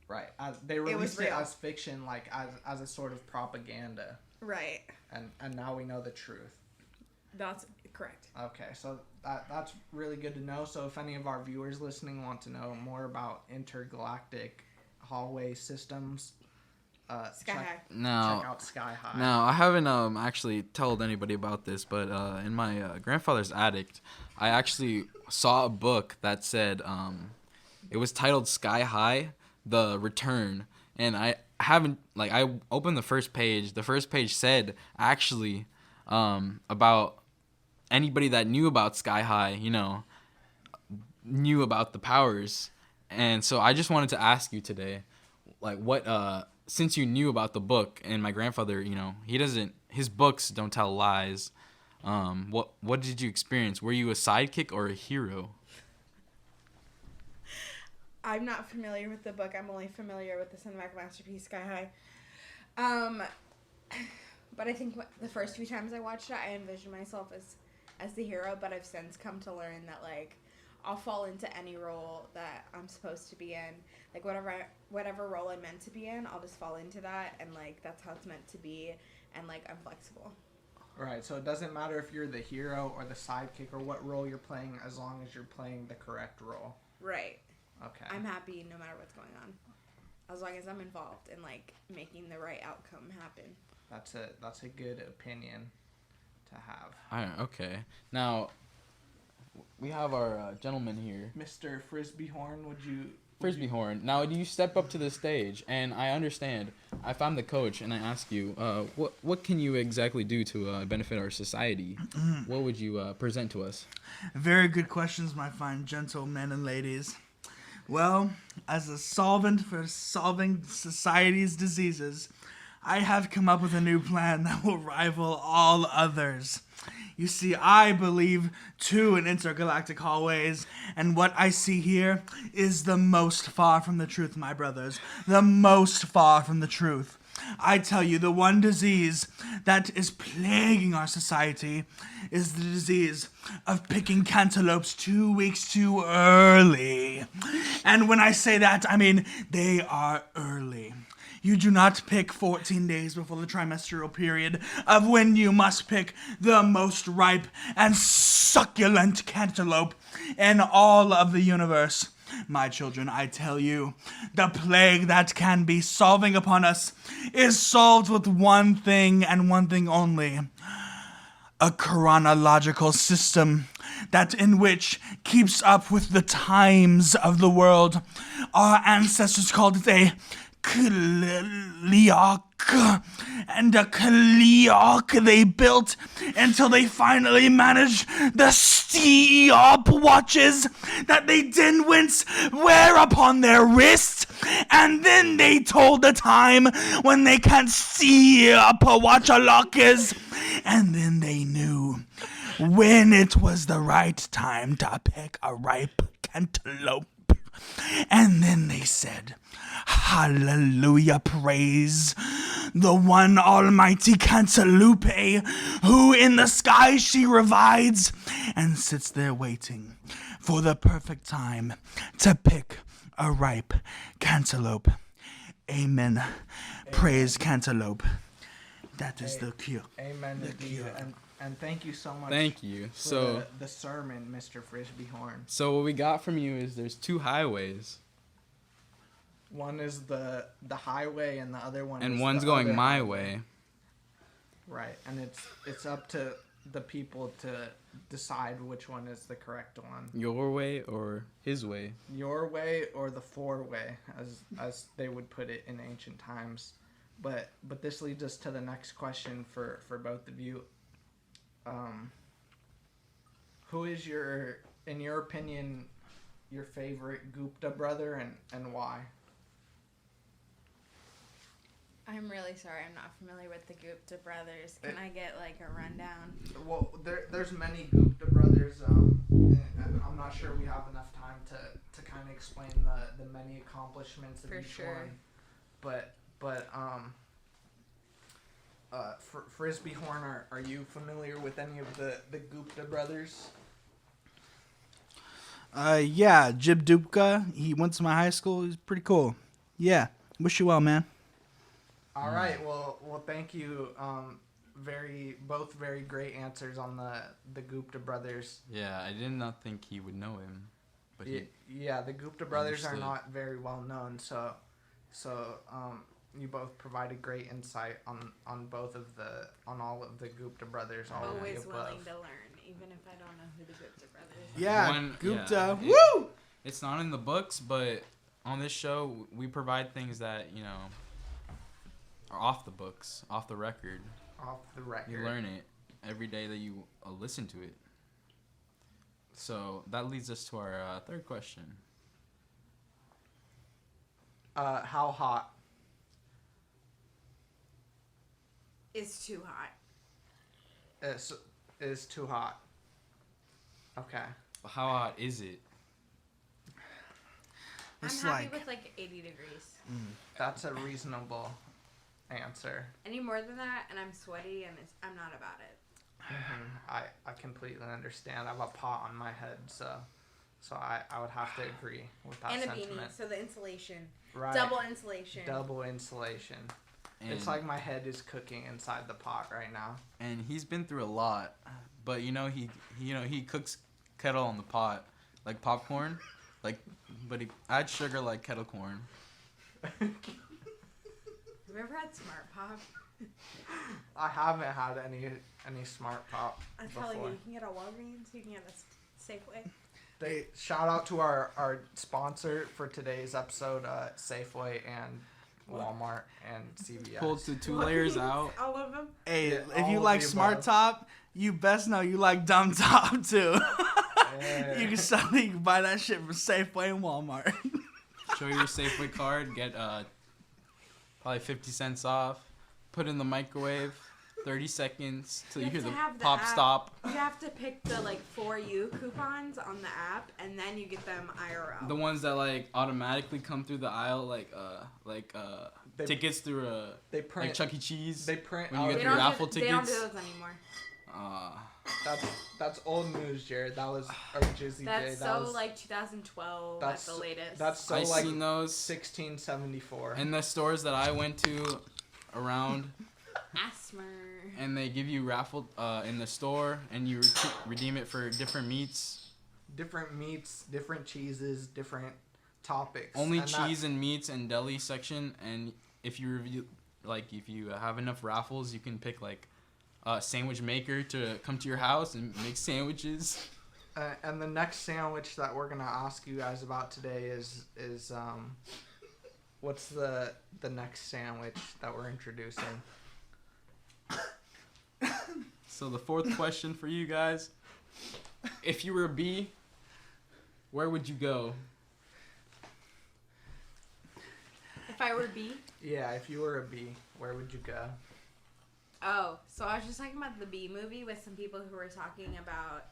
Right. They was released it real. as fiction, like as a sort of propaganda, Right. and now we know the truth. That's correct. Okay, so that's really good to know. So if any of our viewers listening want to know more about intergalactic hallway systems, Sky High. check Now, out Sky High. now I haven't actually told anybody about this, but in my grandfather's attic, I actually saw a book that said it was titled Sky High: The Return, and I haven't I opened the first page. The first page said actually about anybody that knew about Sky High, knew about the powers, and so I just wanted to ask you today, like what since you knew about the book, and my grandfather, his books don't tell lies. What did you experience? Were you a sidekick or a hero? I'm not familiar with the book. I'm only familiar with the cinematic masterpiece, Sky High. But I think the first few times I watched it, I envisioned myself as the hero, but I've since come to learn that, like, I'll fall into any role that I'm supposed to be in. Like, whatever role I'm meant to be in, I'll just fall into that, and, like, that's how it's meant to be, and, like, I'm flexible. Right, so it doesn't matter if you're the hero or the sidekick or what role you're playing, as long as you're playing the correct role. Right. Okay. I'm happy no matter what's going on, as long as I'm involved in, like, making the right outcome happen. That's a good opinion to have. Okay. Now, we have our gentleman here. Mr. Frisbeehorn, would you... Frisbeehorn. Now, you step up to the stage, and I understand. If I'm the coach and I ask you, what can you exactly do to benefit our society? What would you present to us? Very good questions, my fine gentlemen and ladies. Well, as a solvent for solving society's diseases, I have come up with a new plan that will rival all others. You see, I believe, too, in intergalactic hallways, and what I see here is the most far from the truth, my brothers. The most far from the truth. I tell you, the one disease that is plaguing our society is the disease of picking cantaloupes 2 weeks too early. And when I say that, I mean they are early. You do not pick 14 days before the trimestral period of when you must pick the most ripe and succulent cantaloupe in all of the universe. My children, I tell you, the plague that can be solving upon us is solved with one thing and one thing only. A chronological system that in which keeps up with the times of the world. Our ancestors called it a Cleoc, and a Cleoc they built until they finally managed the stopwatches that they didn't once wear upon their wrist, and then they told the time when they can't see what a lock is, and then they knew when it was the right time to pick a ripe cantaloupe. And then they said, Hallelujah, praise the one almighty Cantaloupe, who in the sky she resides and sits there waiting for the perfect time to pick a ripe cantaloupe. Amen. Praise cantaloupe. That is the cure. Amen. Indeed. And thank you so much. Thank you. For So the sermon, Mr. Frisbeehorn. So what we got from you is there's two highways. One is the highway, and the other one. And is one's the going other my highway. way. Right, and it's up to the people to decide which one is the correct one. Your way or his way. Your way or the four-way, as they would put it in ancient times. But this leads us to the next question for both of you. Who is in your opinion, your favorite Gupta brother, and why? I'm really sorry, I'm not familiar with the Gupta brothers. Can I get like a rundown? Well, there's many Gupta brothers. And I'm not sure we have enough time to kind of explain the many accomplishments of each one. But Frisbeehorn, are you familiar with any of the Gupta brothers? Yeah, Jib Dupka. He went to my high school. He's pretty cool. Yeah, wish you well, man. All right. Well, thank you. Both very great answers on the Gupta brothers. Yeah, I did not think he would know him. But Yeah, the Gupta brothers are understood. not very well known, so you both provided great insight on all of the Gupta brothers. All of the Always above. willing to learn, even if I don't know who the Gupta brothers are. Yeah, Gupta. yeah, Woo! It's not in the books, but on this show we provide things that, are off the books, off the record. Off the record. You learn it every day that you listen to it. So that leads us to our third question. How hot? It's too hot. Is too hot. Okay. How hot is it? It's I'm happy like- with like 80 degrees. That's a reasonable answer. Any more than that, and I'm sweaty, and I'm not about it. I completely understand. I have a pot on my head, so I would have to agree with that And a sentiment. beanie, so the insulation. Right. Double insulation. Double insulation. And, It's like my head is cooking inside the pot right now. and he's been through a lot, but he cooks kettle on the pot like popcorn, but he adds sugar like kettle corn. Have you ever had Smart Pop? I haven't had any Smart Pop I'm before. telling you, you can get a Walgreens, you can get a Safeway. Shout out to our sponsor for today's episode, Safeway and Walmart and CVS. Pulled the two layers out. All of them. Hey, Yeah, if all you of like the Smart above. Top, you best know you like Dumb Top too. Yeah. You can buy that shit from Safeway and Walmart. Show your Safeway card, get probably 50 cents off. Put in the microwave, 30 seconds till you You hear have the to have the pop app. stop. You have to pick the For You coupons on the app, and then you get them IRL. The ones that automatically come through the aisle, They- tickets through They print. like Chuck E. Cheese. They print when you out. get they your don't raffle do, They don't do tickets. those anymore. That's old news, Jared. That was our JizzyJ. That's That so was, 2012 that's- at the latest. That's so I like seen those 1674. in the stores that I went to around, Asthma. and they give you raffle in the store, and you redeem it for different meats. Different meats, different cheeses, different topics. Only And that- cheese and meats and deli section, and if you if you have enough raffles, you can pick a sandwich maker to come to your house and make sandwiches. And the next sandwich that we're gonna ask you guys about today is what's the next sandwich that we're introducing? So the fourth question for you guys: if you were a bee, where would you go? If I were a bee? Yeah, if you were a bee, where would you go? Oh, so I was just talking about the Bee movie with some people who were talking about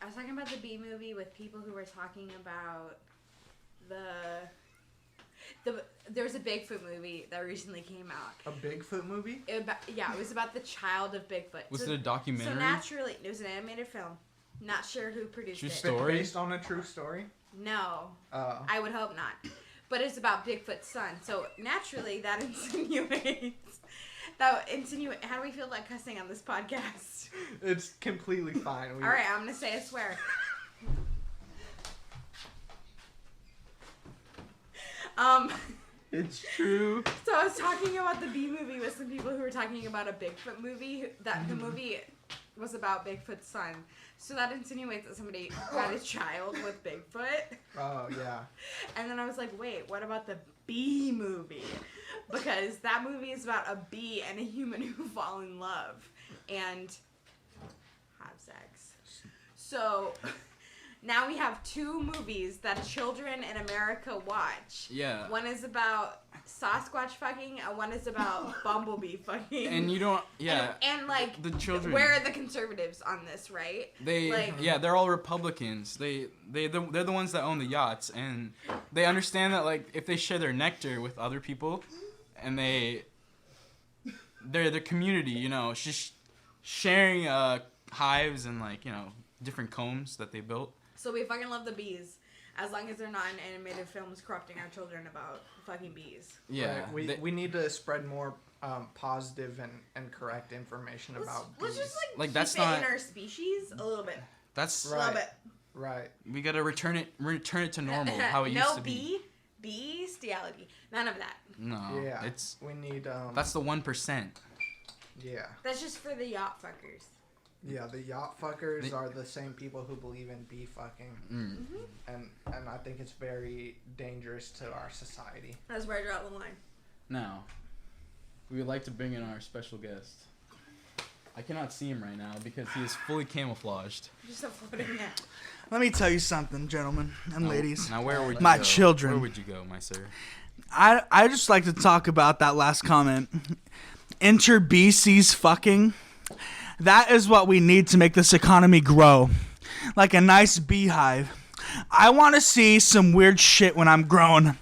I was talking about the Bee movie with people who were talking about there was a Bigfoot movie that recently came out. A Bigfoot movie? It was about the child of Bigfoot. Was it a documentary? So naturally, it was an animated film. Not sure who produced True it. story? Based on a true story? No. Oh. I would hope not. But it's about Bigfoot's son. So naturally, that insinuates. How do we feel about cussing on this podcast? It's completely fine. All right, I'm gonna say a swear. It's true. So I was talking about the Bee movie with some people who were talking about a Bigfoot movie. The movie was about Bigfoot's son. So that insinuates that somebody had a child with Bigfoot. Oh, yeah. And then I was like, wait, what about the Bee movie? Because that movie is about a bee and a human who fall in love and have sex. So now we have two movies that children in America watch. Yeah. One is about Sasquatch fucking and one is about Bumblebee fucking. And you don't, yeah. And like, the children. where are the conservatives on this, right? They're all Republicans. They're the ones that own the yachts, and they understand that like if they share their nectar with other people, and they're the community, you know, just sharing hives and like, you know, different combs that they built. So we fucking love the bees, as long as they're not in animated films corrupting our children about fucking bees. Yeah. Right. We need to spread more positive and correct information about bees. Let's just like that's keep it not in our species a little bit. That's A little bit. Right. We gotta return it to normal, how it used to be. No bestiality. None of that. No. Yeah. It's We need that's the 1%. Yeah. That's just for the yacht fuckers. Yeah, the yacht fuckers are the same people who believe in bee fucking. And I think it's very dangerous to our society. That's where I draw the line. Now, we would like to bring in our special guest. I cannot see him right now because he is fully camouflaged. Just a floating net. Let me tell you something, gentlemen and ladies. Now, where would you My go? children. Where would you go, my sir? I just like to talk about that last comment. Inter-BC's fucking. That is what we need to make this economy grow. Like a nice beehive. I want to see some weird shit when I'm grown.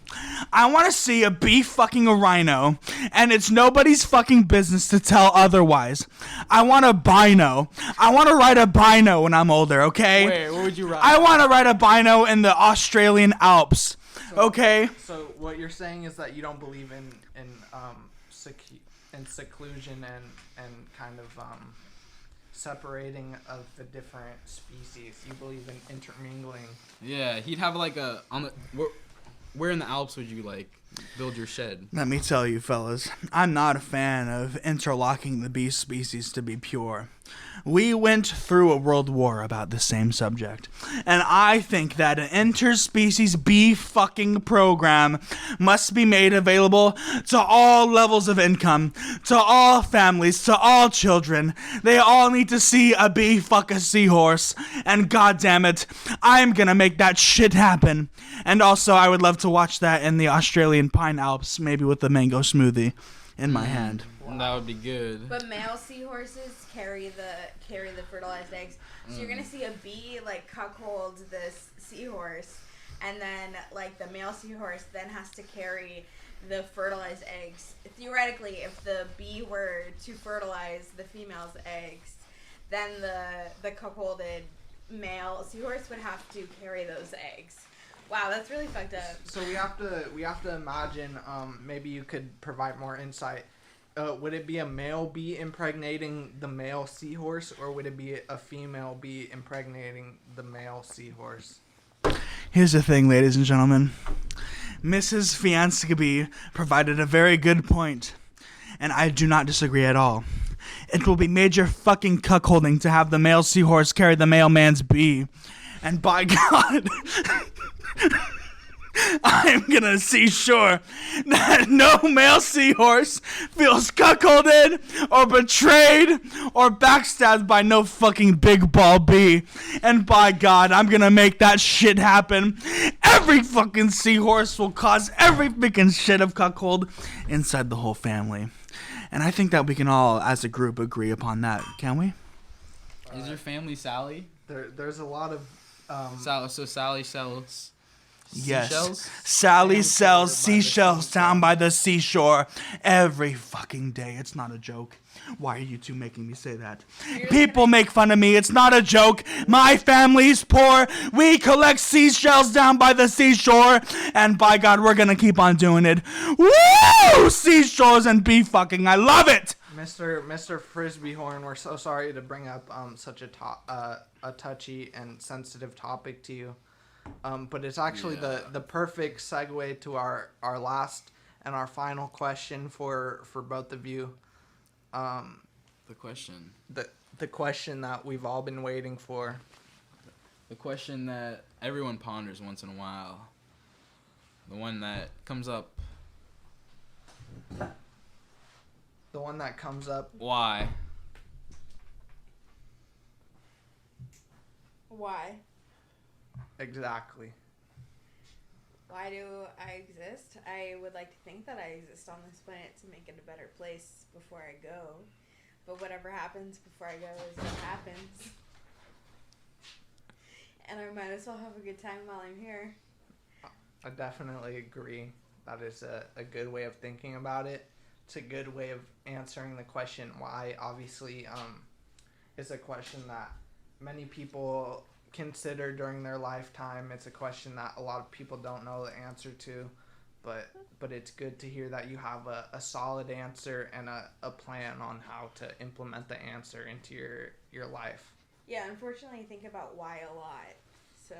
I want to see a bee fucking a rhino, and it's nobody's fucking business to tell otherwise. I want a bino. I want to ride a bino when I'm older, okay? Wait, what would you ride? I want to ride a bino in the Australian Alps, okay? So what you're saying is that you don't believe in seclusion and kind of separating of the different species. You believe in intermingling. Yeah, he'd have like a where in the Alps would you like build your shed? Let me tell you, fellas, I'm not a fan of interlocking the bee species to be pure. We went through a world war about the same subject, and I think that an interspecies bee fucking program must be made available to all levels of income, to all families, to all children. They all need to see a bee fuck a seahorse, and goddammit, I'm gonna make that shit happen. And also, I would love to watch that in the Australian Pine Alps, maybe with a mango smoothie in my hand. That would be good. But male seahorses carry the fertilized eggs. So you're gonna see a bee like cuckold this seahorse, and then like the male seahorse then has to carry the fertilized eggs. Theoretically, if the bee were to fertilize the female's eggs, then the cuckolded male seahorse would have to carry those eggs. Wow, that's really fucked up. So we have to imagine. Maybe you could provide more insight. Would it be a male bee impregnating the male seahorse, or would it be a female bee impregnating the male seahorse? Here's the thing, ladies and gentlemen. Mrs. Fianskaby provided a very good point, and I do not disagree at all. It will be major fucking cuckolding to have the male seahorse carry the male man's bee. And by God, I'm gonna see sure that no male seahorse feels cuckolded or betrayed or backstabbed by no fucking big ball bee. And by God, I'm gonna make that shit happen. Every fucking seahorse will cause every freaking shit of cuckold inside the whole family. And I think that we can all, as a group, agree upon that, can we? Is your family Sally? There's a lot of So Sally sells Yes. seashells? Sally Seashore sells by the seashells seashore. down by the seashore every fucking day. It's not a joke. Why are you two making me say that? People make fun of me. It's not a joke. My family's poor. We collect seashells down by the seashore. And by God, we're going to keep on doing it. Woo! Seashores and bee fucking. I love it. Mr. Frisbeehorn, we're so sorry to bring up such a touchy and sensitive topic to you. But it's actually the perfect segue to our last and our final question for both of you. The question. The question that we've all been waiting for. The question that everyone ponders once in a while. The one that comes up. The one that comes up. Why? Why? Exactly. Why do I exist? I would like to think that I exist on this planet to make it a better place before I go. But whatever happens before I go is what happens. And I might as well have a good time while I'm here. I definitely agree. That is a good way of thinking about it. It's a good way of answering the question why. Obviously, it's a question that many people consider during their lifetime. It's a question that a lot of people don't know the answer to, but it's good to hear that you have a solid answer and a plan on how to implement the answer into your life. Yeah, unfortunately I think about why a lot. So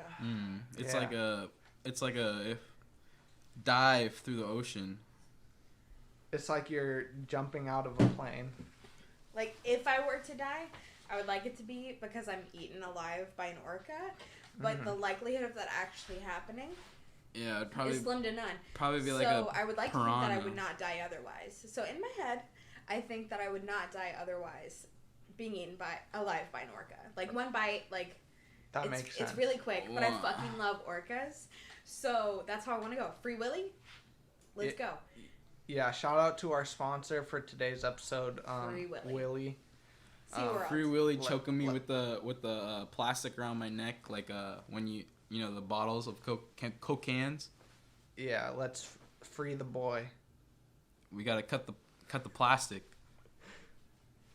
It's like a dive through the ocean. It's like you're jumping out of a plane. like if I were to die, I would like it to be because I'm eaten alive by an orca, but the likelihood of that actually happening it'd probably is slim to none. probably be like So a I would like piranha. to think that I would not die otherwise. So in my head, I think that I would not die otherwise being eaten alive by an orca. Like one bite, like That makes sense. It's really quick, but I Wow. fucking love orcas. So that's how I want to go. Free Willy? Let's go. Yeah, shout out to our sponsor for today's episode, Free Willy. Willy. SeaWorld. Free Willy choking me with the plastic around my neck, like when you know the bottles of Coke cans. Yeah, let's free the boy. We gotta cut the plastic.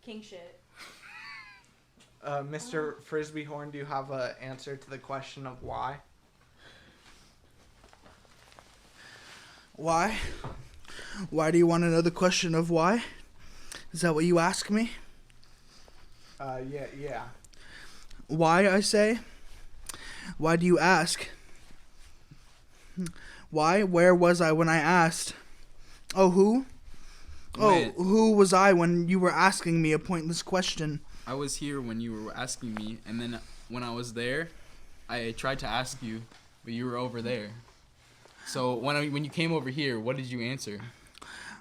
King shit. Mr. Frisbeehorn, do you have an answer to the question of why? Why? Why do you want to know the question of why? Is that what you ask me? Yeah. Why, I say? Why do you ask? Why? Where was I when I asked? Oh, who? Wait. Oh, who was I when you were asking me a pointless question? I was here when you were asking me, and then when I was there, I tried to ask you, but you were over there. So when you came over here, what did you answer?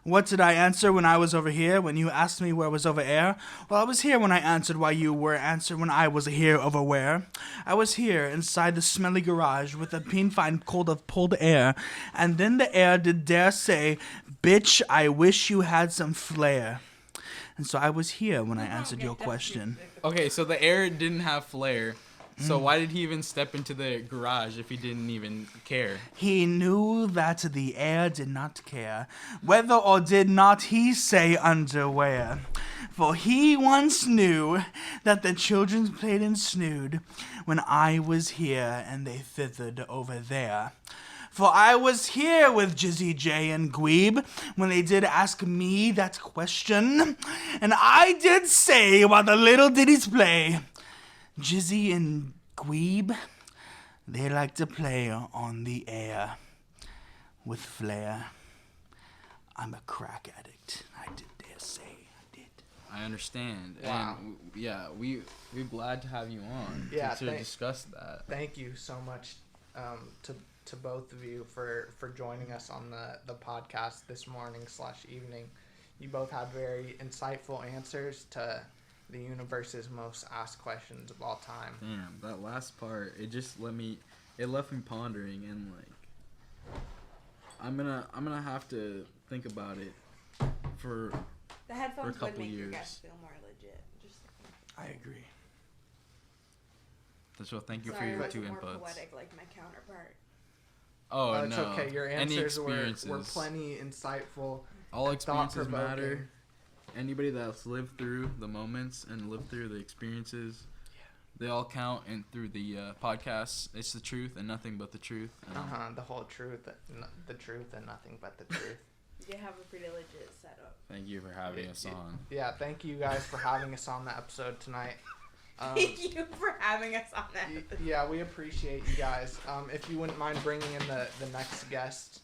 What did I answer when I was over here? When you asked me where I was over air? Well, I was here when I answered why you were answered when I was here over where. I was here inside the smelly garage with a fine cold of pulled air, and then the air did dare say, "Bitch, I wish you had some flair." And so I was here when I answered your question. Okay, so the air didn't have flair. So why did he even step into the garage if he didn't even care? He knew that the air did not care, whether or did not he say underwear. For he once knew that the children played and snood when I was here and they thithered over there. For I was here with JizzyJ and Gweeb when they did ask me that question, and I did say while the little ditties play, Jizzy and Gweeb, they like to play on the air with flair. I'm a crack addict. I did dare say I did. I understand. Wow. And we're glad to have you on to discuss that. Thank you so much to both of you for joining us on the podcast this morning/evening. You both had very insightful answers to the universe's most asked questions of all time. Damn, that last part, it left me pondering, and like I'm gonna have to think about it for The headphones couple would make your years. guests feel more legit. Just I agree. So thank you Sorry, for I your wasn't two more inputs. poetic like my counterpart. Oh It's no. okay. Your Any answers were experiences. plenty insightful. All experiences thought-provoking. matter. Anybody that's lived through the moments and lived through the experiences, they all count. And through the podcast, it's the truth and nothing but the truth. And The whole truth, the truth, and nothing but the truth. You have a pretty legit setup. Thank you for having us on. Yeah, thank you guys for having us on the episode tonight. Thank you for having us on that. Yeah, we appreciate you guys. If you wouldn't mind bringing in the next guest.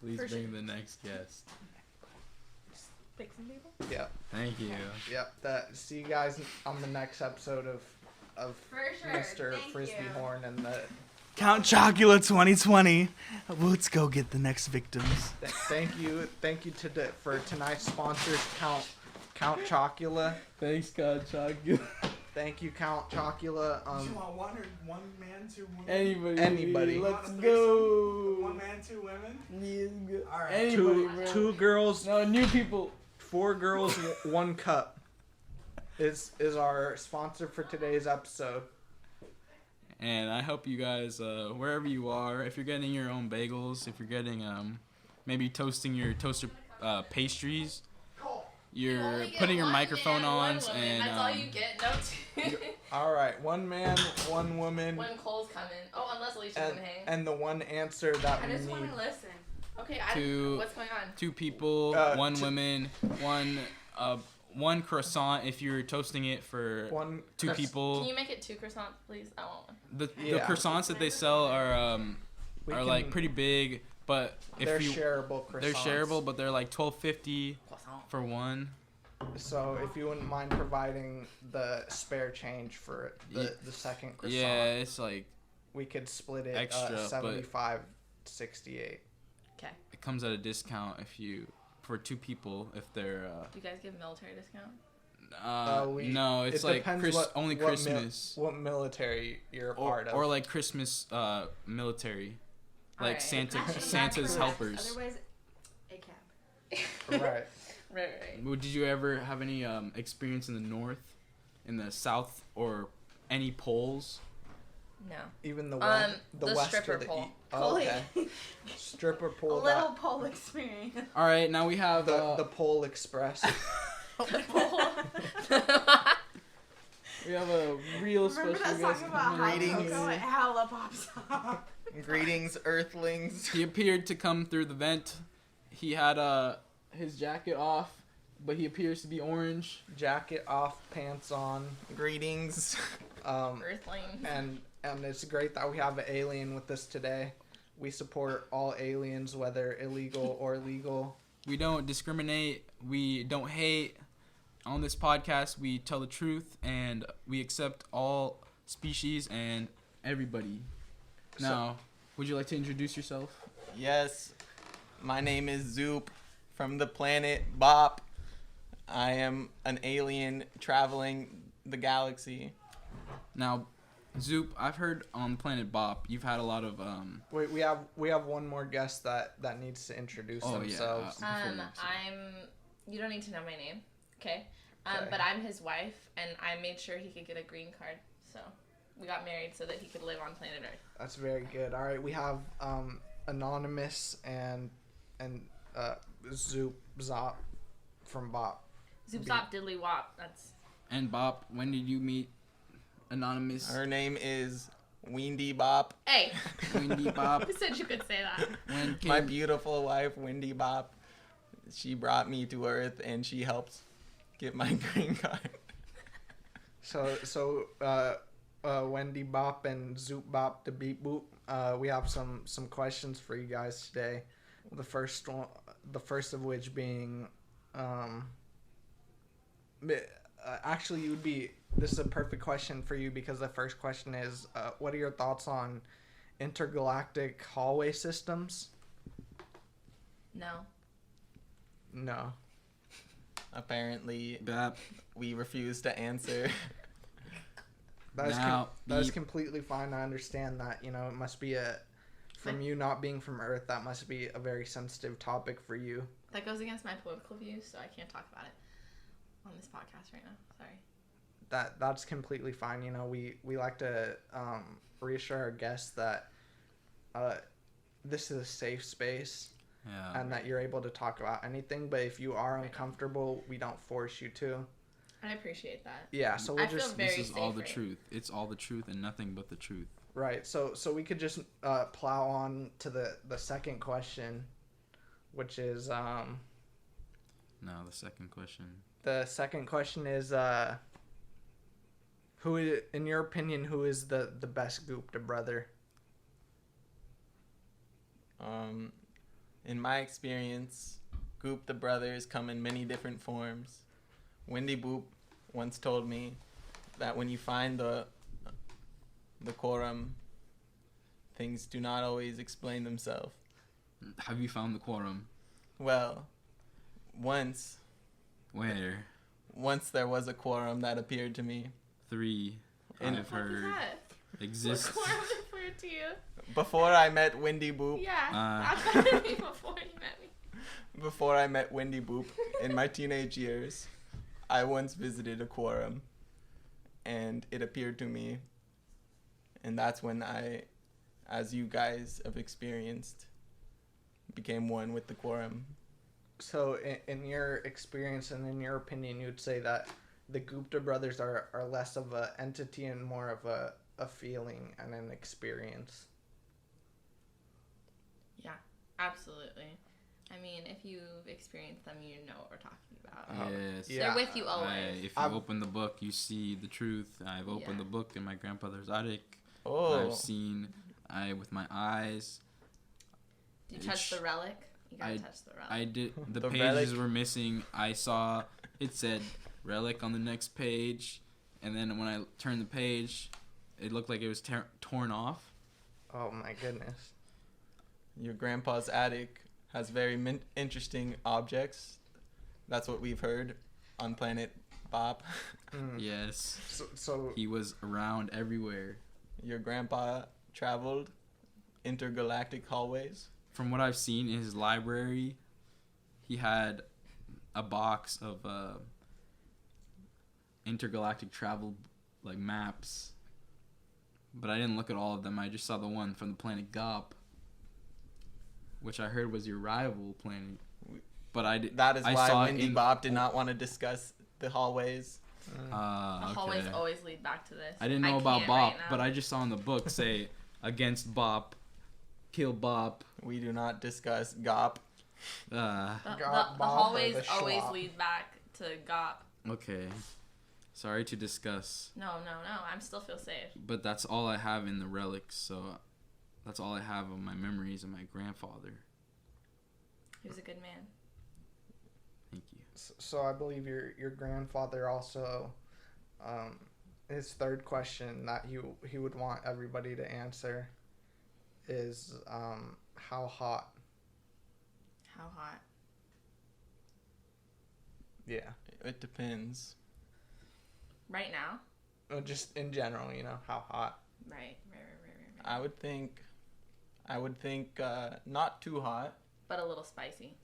Please For bring sure. the next guest. Pick some people. Yep, Thank you. yep. See you guys on the next episode of For sure. Mr. Thank Frisbee you. Horn and the. Count Chocula 2020. Let's go get the next victims. Thank you for tonight's sponsors, Count Chocula. Thanks, God, Chocula. Thank you, Count Chocula. you want one man, 2 women? Anybody. Let's go. 1 man, 2 women? All right. Anybody, Two girls, No, new people. 4 girls, 1 cup. Is our sponsor for today's episode. And I hope you guys, wherever you are, if you're getting your own bagels, if you're getting, maybe toasting your toaster pastries, you're putting your microphone on, and that's all you get. No. All right, 1 man, 1 woman, When Cole's coming. Oh, unless Alicia's and, gonna hang. and the one answer that I we just need. want to listen. Okay, what's going on? 2 people, 1 woman, 1 croissant if you're toasting it for 2 people. Can you make it 2 croissants, please? I want one. The Yeah. croissants that they sell are We like can- pretty big, but if They're you shareable croissants. they're shareable, but they're like $12.50 Croissant. for one. So if you wouldn't mind providing the spare change for the second croissant, Yeah, it's like we could split it Extra, but- 75-68. Okay. it comes at a discount if you for 2 people if they're Do you guys give military discount? no, it's like depends only what Christmas what military you're a part of. or like Christmas military, like Alright. Santa Actually, Santa's not correct. helpers. Otherwise, a cab. Right. Right. Well, did you ever have any experience in the north, in the south, or any poles? No. Even the west, the west stripper or the pole. Oh, okay. Stripper A pole. little pole experience. All right, now we have The Pole Express. we have a real Remember special that song guest. about hot Greetings. cocoa and hella pops up? Greetings, Earthlings. He appeared to come through the vent. He had his jacket off, but he appears to be orange. Jacket off, pants on. Greetings. Earthlings. And it's great that we have an alien with us today. We support all aliens, whether illegal or legal. We don't discriminate. We don't hate. On this podcast, we tell the truth, and we accept all species and everybody. Now, would you like to introduce yourself? Yes, my name is Zoop from the planet Bop. I am an alien traveling the galaxy. Now, Zoop, I've heard on Planet Bop, you've had a lot of Wait, we have one more guest that needs to introduce themselves. You don't need to know my name, okay? Okay. But I'm his wife, and I made sure he could get a green card, so we got married so that he could live on planet Earth. That's very good. All right, we have Anonymous and Zoop Zop from Bop. Zoop Zop Diddly Wop. That's and Bop. When did you meet Anonymous? Her name is Windy Bop. hey. Windy Bop. Who said you could say that? When My came, beautiful wife, Windy Bop. She brought me to Earth and she helped get my green card. So Wendy Bop and Zoop Bop the Beep Boop. We have some questions for you guys today. The first of which being, actually, this is a perfect question for you because the first question is, what are your thoughts on intergalactic hallway systems? No. No. Apparently, Bop. we refuse to answer. That is, Now, that is beep. completely fine. I understand that, it must be from you not being from Earth, that must be a very sensitive topic for you. That goes against my political views, so I can't talk about it on this podcast right now. Sorry. that's completely fine. You know, we like to reassure our guests that this is a safe space. Yeah. And that you're able to talk about anything, but if you are uncomfortable, we don't force you to. I appreciate that. Yeah, so we'll just very This is all the safe, right? truth. It's all the truth and nothing but the truth. right. So we could just plow on to the second question, which is No, the second question. the second question is who, in your opinion, who is the best Gupta brother? In my experience, Goop the brothers come in many different forms. Wendy Boop once told me that when you find the quorum, things do not always explain themselves. Have you found the quorum? Well, once Where? there was a quorum that appeared to me. 3. In- I've What is heard that? exists. What quorum referred to you? Before I met Wendy Boop, Yeah, Uh. that's what I mean before you met me. before I met Wendy Boop in my teenage years, I once visited a quorum, and it appeared to me, and that's when I, as you guys have experienced, became one with the quorum. So in your experience and in your opinion, you'd say that the Gupta brothers are less of an entity and more of a feeling and an experience. Yeah, absolutely. I mean, if you've experienced them, you know what we're talking about. Yes. Yeah. They're with you always. If you I've- open the book, you see the truth. I've opened Yeah. the book in my grandfather's attic. Oh, I've seen with my eyes. Did you touch the relic? You gotta touch the relic. I did. The The pages relic. were missing. I saw it said relic on the next page, and then when I turned the page, it looked like it was torn off. Oh my goodness. your grandpa's attic has very interesting objects. That's what we've heard on Planet Bop. Yes. So He was around everywhere. Your grandpa traveled intergalactic hallways. From what I've seen in his library, he had a box of intergalactic travel like maps. But I didn't look at all of them. I just saw the one from the planet Gop, which I heard was your rival planet. But I did. That is I why saw it Wendy in- Bop did not want to discuss the hallways. The hallways Okay. always lead back to this. I didn't know about can't Bop, right now. but I just saw in the book say against Bop, kill Bop. We do not discuss Gop. The, Gop, the Bop, or hallways the always Schwab? lead back to Gop. Okay. Sorry to discuss, No. I still feel safe. but that's all I have in the relics. So that's all I have of my memories of my grandfather. He was a good man. Thank you. So I believe your grandfather also, his third question that he would want everybody to answer is how hot. How hot? Yeah. It depends. Right now? Just in general, how hot. Right. I would think not too hot. But a little spicy.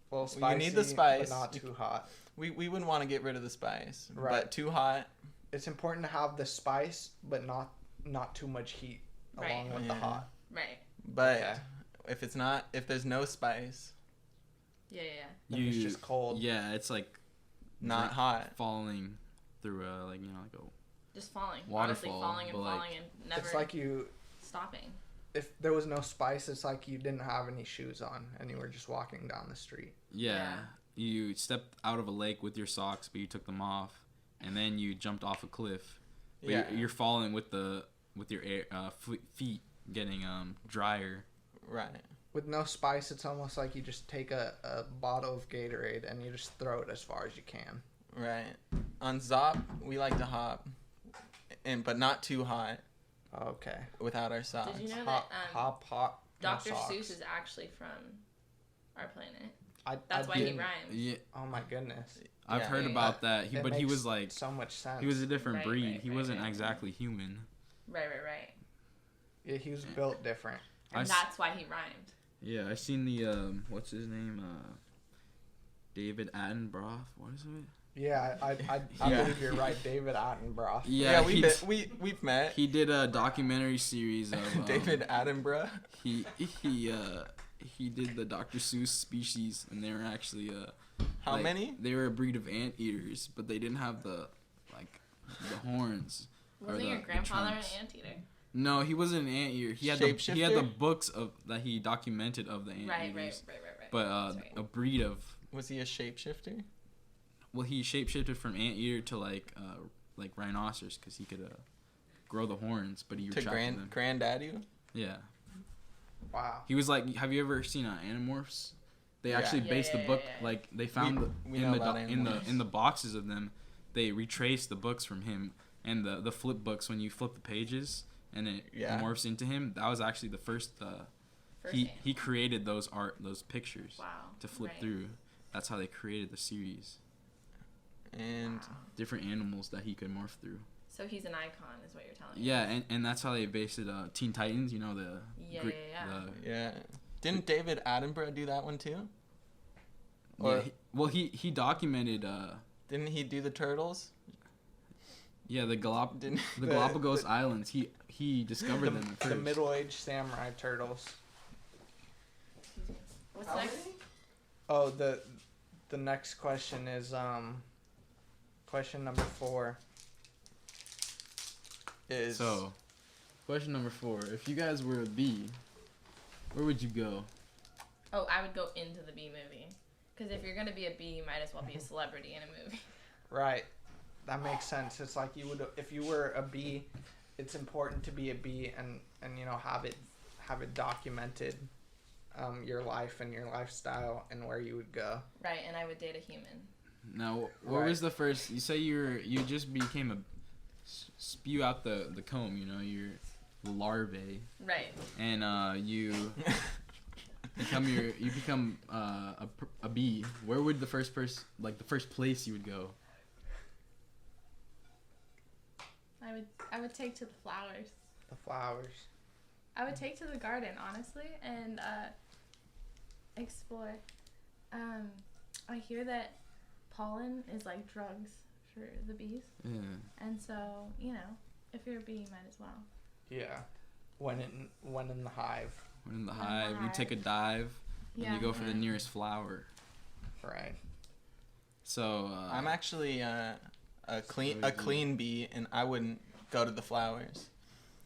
Well, You spicy, need the spice. but not too hot. We wouldn't want to get rid of the spice. Right. But too hot. It's important to have the spice, but not too much heat along Right. with the Yeah. hot. Right. But Okay. if there's no spice, Yeah. Then it's just cold. Yeah, it's like not dra- hot. falling through like a Just falling. Honestly, Waterfall, falling and but, like, falling and never It's like stopping. if there was no spice, it's like you didn't have any shoes on and you were just walking down the street. Yeah. You stepped out of a lake with your socks, but you took them off, and then you jumped off a cliff. But Yeah. you're falling with your feet getting drier. Right. With no spice, it's almost like you just take a bottle of Gatorade and you just throw it as far as you can. Right. On Zop, we like to hop, but not too hot Okay. without our socks. Did you know Hop, that hop. No Dr. socks. Seuss is actually from our planet? I That's why he didn't- rhymes. Yeah, Oh my goodness. I've Yeah. heard about that. It But he makes was like so much sense. he was a different Right, breed. right, He right, wasn't right. exactly human. Right. Yeah, he was built different. And that's why he rhymed. Yeah, I seen the what's his name? David Attenborough. What is it? Yeah, I Yeah. believe you're right, David Attenborough. Yeah, we've met. he did a documentary series of David Attenborough. He did the Dr. Seuss species, and they were actually How many? They were a breed of anteaters, but they didn't have the horns. Wasn't your grandfather an anteater? No, he wasn't an anteater. He had the books that he documented of the anteaters. Right. But a breed of. Was he a shapeshifter? Well, he shapeshifted from anteater to like rhinoceros because he could grow the horns, but he To retracted them. granddaddy? Yeah. Wow. He was like, have you ever seen Animorphs? They actually based the book like they found in the boxes of them. They retraced the books from him, and the flip books when you flip the pages and it morphs into him. That was actually the first. He created those pictures to flip through. That's how they created the series. And different animals that he could morph through. So he's an icon, is what you're telling me. Yeah, and that's how they based it. Teen Titans, you know Yeah. Didn't David Attenborough do that one too? He documented. Didn't he do the turtles? Yeah, the Galapagos Islands. He discovered them at first. The middle-aged samurai turtles. What's next? Oh, the next question is question number 4. So, question number 4. If you guys were a bee, where would you go? Oh, I would go into the bee movie. Because if you're going to be a bee, you might as well be a celebrity in a movie. Right. That makes sense. It's like if you were a bee, it's important to be a bee and have it documented, your life and your lifestyle and where you would go. Right, and I would date a human. Now, what was the first? You say you just became a spew out the comb. Your larvae. Right. And you become a bee. Where would the first place you would go? I would take to the flowers. The flowers. I would take to the garden, honestly, and explore. I hear that pollen is like drugs for the bees. Yeah. And so, if you're a bee, you might as well. Yeah. When in the hive. When in the hive, you take a dive, and you go for the nearest flower. Right. So I'm actually a clean bee, and I wouldn't go to the flowers.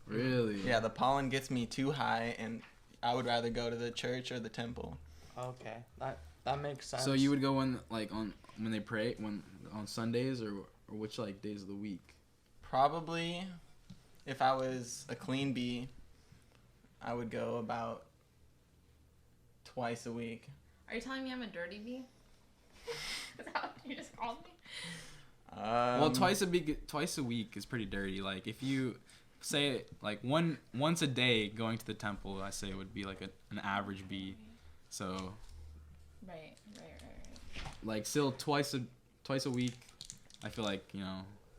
Really? Yeah, the pollen gets me too high, and I would rather go to the church or the temple. Okay, that makes sense. So you would go when they pray on Sundays or which days of the week? Probably, if I was a clean bee, I would go about twice a week. Are you telling me I'm a dirty bee? Is that what you just called me? Well, twice a week is pretty dirty. Like if you say once a day going to the temple, I say it would be like an average bee. So. Right. Like still twice a week, I feel like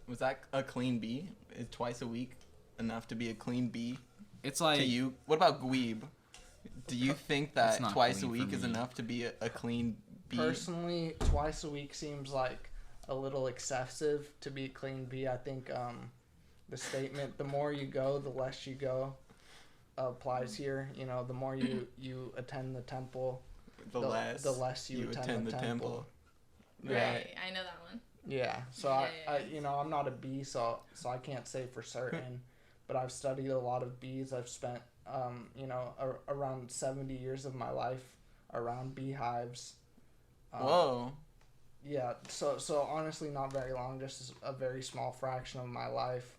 Was that a clean bee? Is twice a week enough to be a clean bee? It's like. To you, what about Gweeb? Do you think that twice a week is me. enough to be a clean bee? Personally, twice a week seems like a little excessive to be a clean bee. I think the statement, the more you go, the less you go, applies here. The more you attend the temple, the less you attend the temple. Right, I know that one. Yeah, so I'm not a bee, so I can't say for certain, but I've studied a lot of bees. I've spent around 70 years of my life around beehives. Whoa. Yeah, so honestly, not very long, just a very small fraction of my life,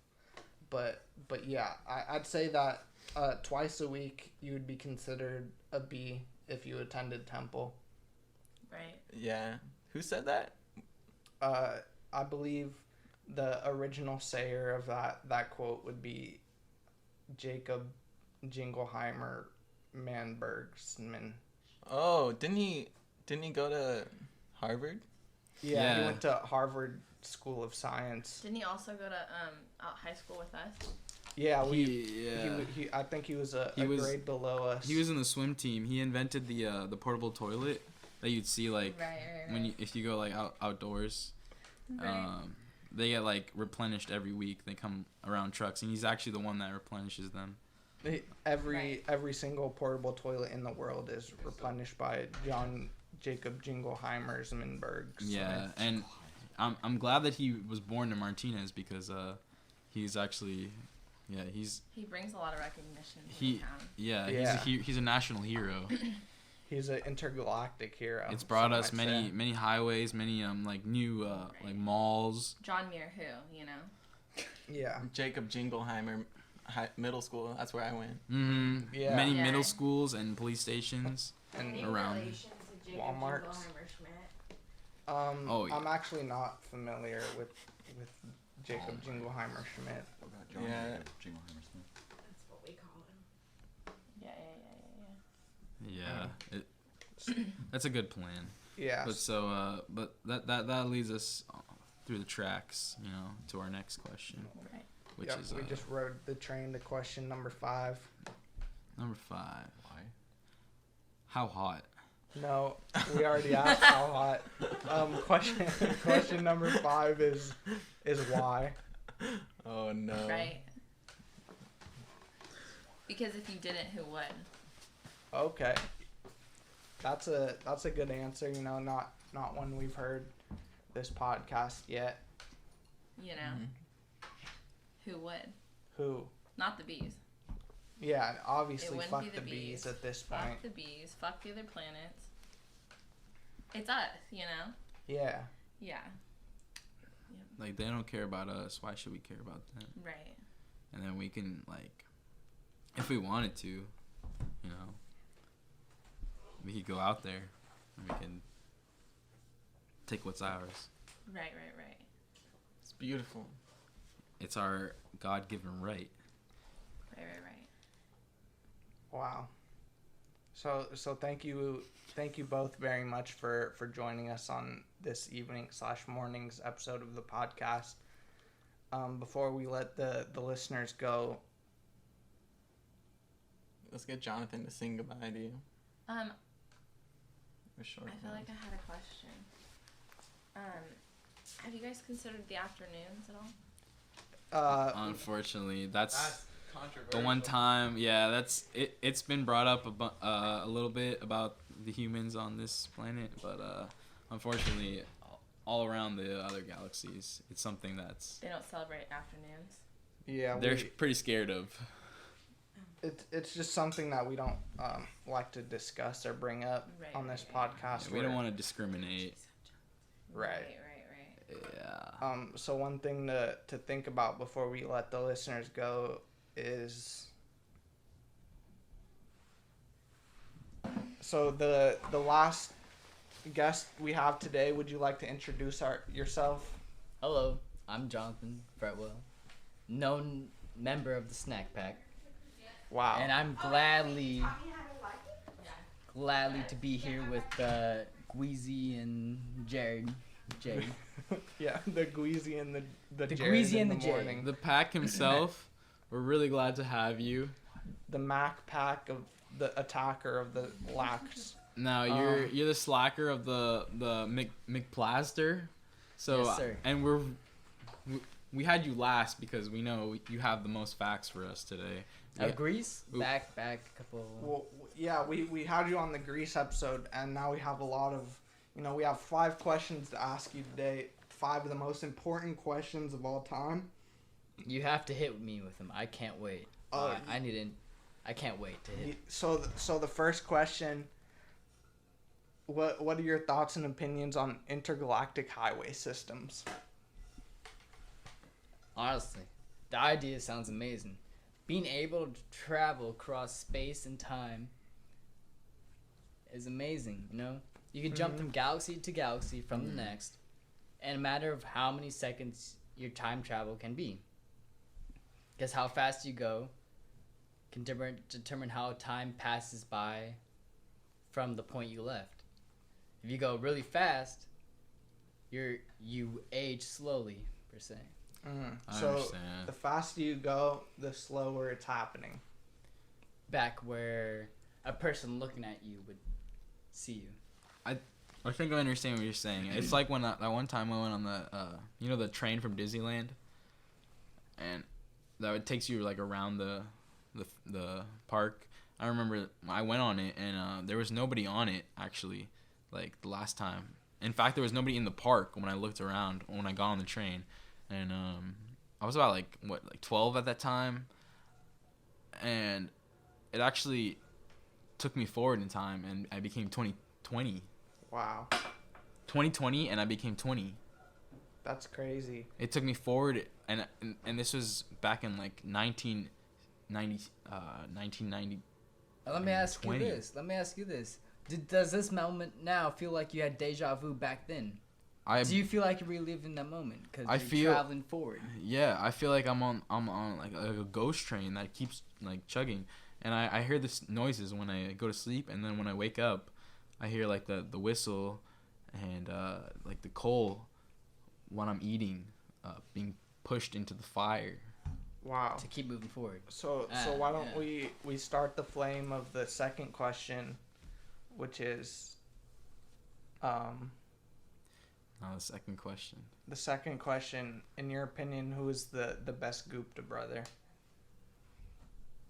but yeah, I'd say that twice a week you would be considered a bee if you attended temple. Right. Yeah. Who said that? I believe the original sayer of that quote would be Jacob Jingleheimer Manbergsman. Oh, didn't he go to Harvard? Yeah, he went to Harvard School of Science. Didn't he also go to high school with us? Yeah, he I think he was a grade below us. He was in the swim team. He invented the portable toilet that you'd see if you go outdoors. Right. They get like replenished every week. They come around trucks, and he's actually the one that replenishes them. Every single portable toilet in the world is replenished by John Jacob Jingleheimer Zmenberg. Yeah, and I'm glad that he was born in Martinez because he's actually He brings a lot of recognition to the town. he's a national hero. He's an intergalactic hero. It's brought us many highways, many like new like malls. John Muir, who, you know. Yeah. Jacob Jingleheimer Middle School. That's where I went. Mm-hmm. Yeah. Many Yeah. middle schools and police stations And around. Walmarts. Oh, yeah. I'm actually not familiar with Jacob Jingleheimer Schmidt. What about John Yeah. Jingleheimer Smith? That's what we call him. Yeah. That's a good plan. Yeah. But so but that leads us through the tracks, you know, to our next question, Right. which Yep, is we just rode the train to question number 5. number 5. Why? How hot? No, we already asked how hot. Question number 5 is why. Oh no. Right. Because if you didn't, who would? Okay. That's a good answer, you know, not one we've heard this podcast yet. You know. Mm-hmm. Who would? Who? Not the bees. Yeah, It obviously wouldn't fuck be the the bees bees. at this point. Fuck the bees. Fuck the other planets. It's us, you know? Yeah. Yeah. Like they don't care about us. Why should we care about them? Right. And then we can like, if we wanted to, you know, we could go out there and we can take what's ours. Right. It's beautiful. It's our God-given right. Right. Wow. So thank you both very much for joining us on this evening/morning's episode of the podcast. Before we let the listeners go, Let's get Jonathan to sing goodbye to you. I For sure. feel like I had a question. Have you guys considered the afternoons at all? Unfortunately, that's controversial. the one time. Yeah, that's it. It's been brought up a little bit about the humans on this planet, but unfortunately, all around the other galaxies, it's something that's They don't celebrate afternoons. yeah, they're pretty scared of. it's just something that we don't like to discuss or bring up Right, on this right. podcast. We don't want to discriminate. Right. Yeah. So one thing to think about before we let the listeners go is, so the last guest we have today, would you like to introduce yourself? Hello, I'm Jonathan Fretwell, known member of the Snack Pack, Wow. and I'm gladly to be here with Gweezy and Jared. Jay. Yeah, the Gweezy and the The Jared Gweezy in and the the Jay. morning. The pack himself. We're really glad to have you. The Mac pack of the attacker of the lax. Now you're the slacker of the McPlaster. So Yes, sir. and we had you last because we know you have the most facts for us today. Grease? Oop. Back a couple. Well, yeah, we had you on the Grease episode, and now we have a lot of, we have 5 questions to ask you today. 5 of the most important questions of all time. You have to hit me with them. I can't wait. I can't wait to hit. So the first question, what are your thoughts and opinions on intergalactic highway systems? Honestly, the idea sounds amazing. Being able to travel across space and time is amazing, you know? You can jump from galaxy to galaxy from the next, in a matter of how many seconds your time travel can be. Because how fast you go can determine how time passes by from the point you left. If you go really fast, you age slowly, per se. I So understand. the faster you go, the slower it's happening. Back where a person looking at you would see you. I think I understand what you're saying. It's like when that one time I went on the the train from Disneyland, and that it takes you like around the park. I remember I went on it, and there was nobody on it actually, like the last time. In fact, there was nobody in the park when I looked around when I got on the train, and I was about like 12 at that time, and it actually took me forward in time, and I became 2020. Wow. 2020, and I became 20. That's crazy. It took me forward, and this was back in like 1990. Let me ask 20. you this. Does this moment now feel like you had deja vu back then? Do you feel like you're reliving that moment because you're traveling forward? Yeah, I feel like I'm on like a ghost train that keeps like chugging, and I hear this noises when I go to sleep, and then when I wake up, I hear like the whistle, and like the coal when I'm eating being pushed into the fire. Wow. To keep moving forward. So why don't we start the flame of the second question, which is Now the second question. The second question, in your opinion, who is the best Gupta brother?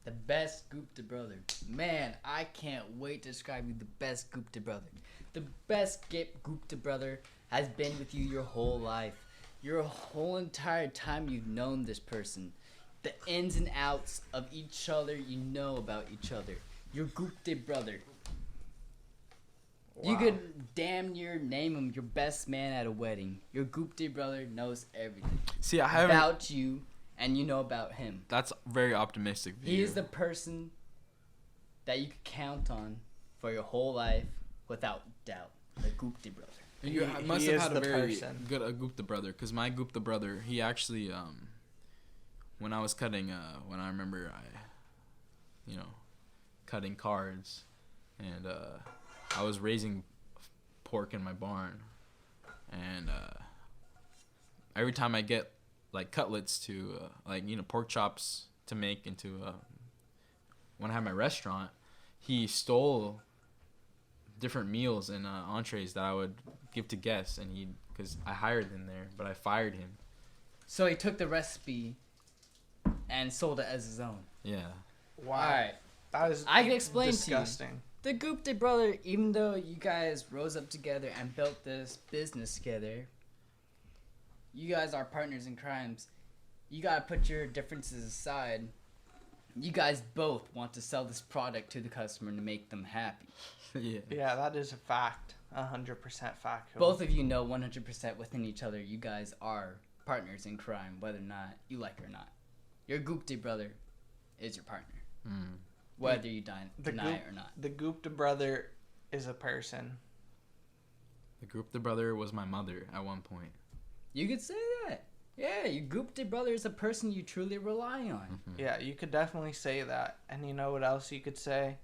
The best Gupta brother. Man, I can't wait to describe you the best Gupta brother. The best Gupta brother has been with you your whole life. Your whole entire time you've known this person. The ins and outs of each other you know about each other. Your Gupta brother. Wow. You could damn near name him your best man at a wedding. Your Gupta brother knows everything. See, I haven't about you, and you know about him. That's very optimistic view. He is the person that you could count on for your whole life without doubt. The Gupta brother. You must have had a very good Gupta brother, because my Gupta brother, he actually, when I was cutting, when I remember cutting cards, and I was raising pork in my barn, and every time I get like cutlets to pork chops to make into when I had my restaurant, he stole different meals and entrees that I would give to guests, and because I hired him there, but I fired him. So he took the recipe and sold it as his own. Yeah. Wow. All right. That is I can explain disgusting. to you. The Gupta brother, even though you guys rose up together and built this business together, you guys are partners in crimes. You gotta put your differences aside. You guys both want to sell this product to the customer to make them happy. Yeah. Yeah, that is a fact. 100% factual. Both of you know 100% within each other you guys are partners in crime, whether or not you like it or not. Your Gupta brother is your partner. Whether you deny it or not. The Gupta brother is a person. The Gupta brother was my mother at one point. You could say that. Yeah, your Gupta brother is a person you truly rely on. Mm-hmm. Yeah, you could definitely say that. And you know what else you could say?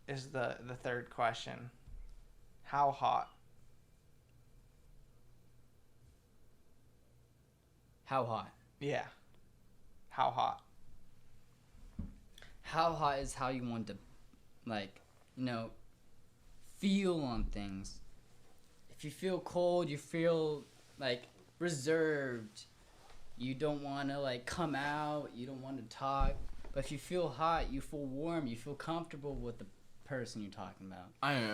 Is the third question. How hot? How hot? Yeah. How hot? How hot is how you want to, feel on things. If you feel cold, you feel, reserved. You don't want to, come out. You don't want to talk. But if you feel hot, you feel warm. You feel comfortable with the person you're talking about.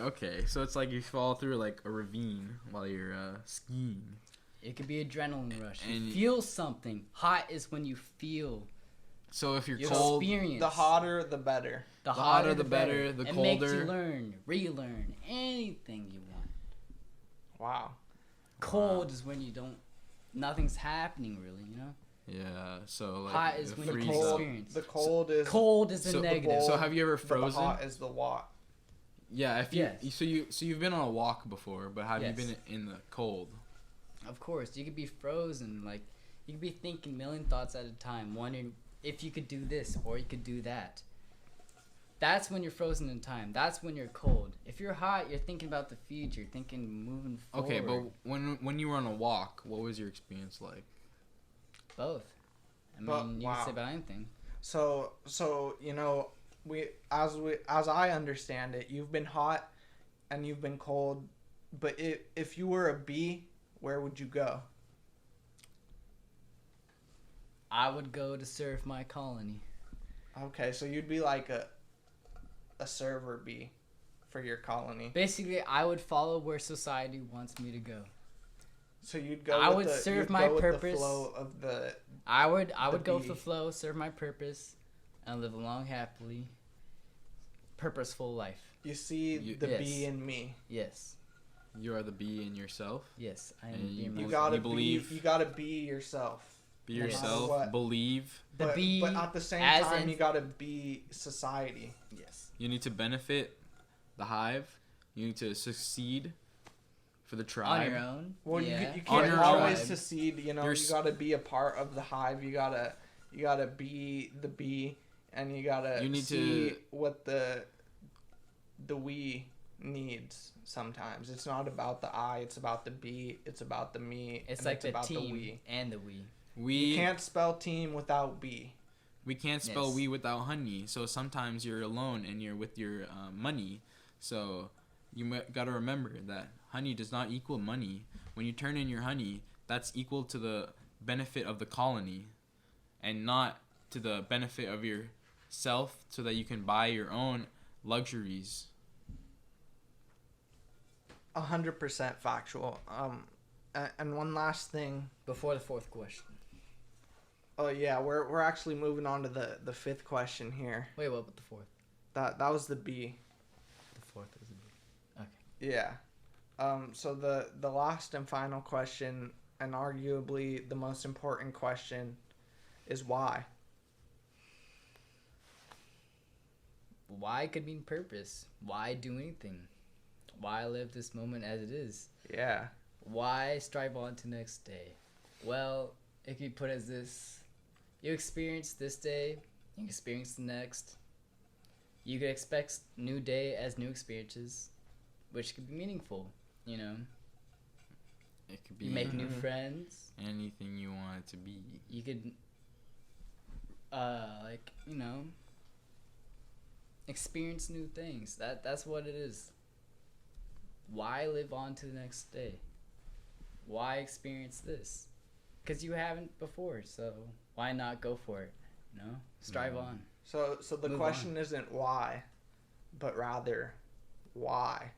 Okay, so it's like you fall through, a ravine while you're skiing. It could be adrenaline rush. You feel something. Hot is when you feel. So if you're your cold, experience. The hotter, the better. The hotter, the better. The colder. It makes you learn, relearn anything you want. Wow. Cold is when you don't. Nothing's happening really, you know. Yeah. So hot is when you freeze can up. experience. The cold is. Cold is the negative. So have you ever frozen? The hot is the what? Yeah. If you Yes. so you've been on a walk before, but have you Yes. been in the cold? Of course, you could be frozen. You could be thinking a million thoughts at a time, wondering if you could do this or you could do that. That's when you're frozen in time. That's when you're cold. If you're hot, you're thinking about the future, thinking moving forward. Okay, but when you were on a walk, what was your experience like? Both. I mean, you wow. can say about anything. So as I understand it, you've been hot and you've been cold, but if you were a bee, where would you go? I would go to serve my colony. Okay, so you'd be like a server bee for your colony. Basically, I would follow where society wants me to go. So you'd go. I with would the, serve you'd my go with purpose. The flow of the. I would go with bee. the flow, serve my purpose, and live a long, happily, purposeful life. You see the yes. bee in me. Yes. You are the bee in yourself. Yes, I am. And being You myself. gotta believe- be. You gotta be yourself. Be Yes. yourself. What? Believe. The but, bee, but at the same as time, in- you gotta be society. Yes. You need to benefit the hive. You need to succeed for the On tribe. your own. Well, yeah. you On can't your always tribe. secede. You know, You're you gotta be a part of the hive. You gotta be the bee, and you gotta You need see to- what the we needs. Sometimes it's not about the I. It's about the bee. It's about the me. It's and like it's the about team the we. and the we. You We can't spell team without bee. we can't spell Yes. we without honey. So sometimes you're alone and you're with your money. So you gotta remember that honey does not equal money. When you turn in your honey, that's equal to the benefit of the colony, and not to the benefit of yourself, so that you can buy your own luxuries. 100% factual. And one last thing. Before the fourth question. Oh yeah, we're actually moving on to the fifth question here. Wait, what about the fourth? That was the bee. The fourth is the bee. Okay. Yeah. So the last and final question, and arguably the most important question, is why. Why could mean purpose. Why do anything? Why live this moment as it is? Yeah. Why strive on to next day? Well, it could be put as this. You experience this day, you experience the next. You could expect new day as new experiences, which could be meaningful, you know. It could be You make new friends. anything you want it to be. You could, experience new things. That's what it is. Why live on to the next day? Why experience this? Because you haven't before, so why not go for it? You know, strive on. So the Move question isn't why, but rather why.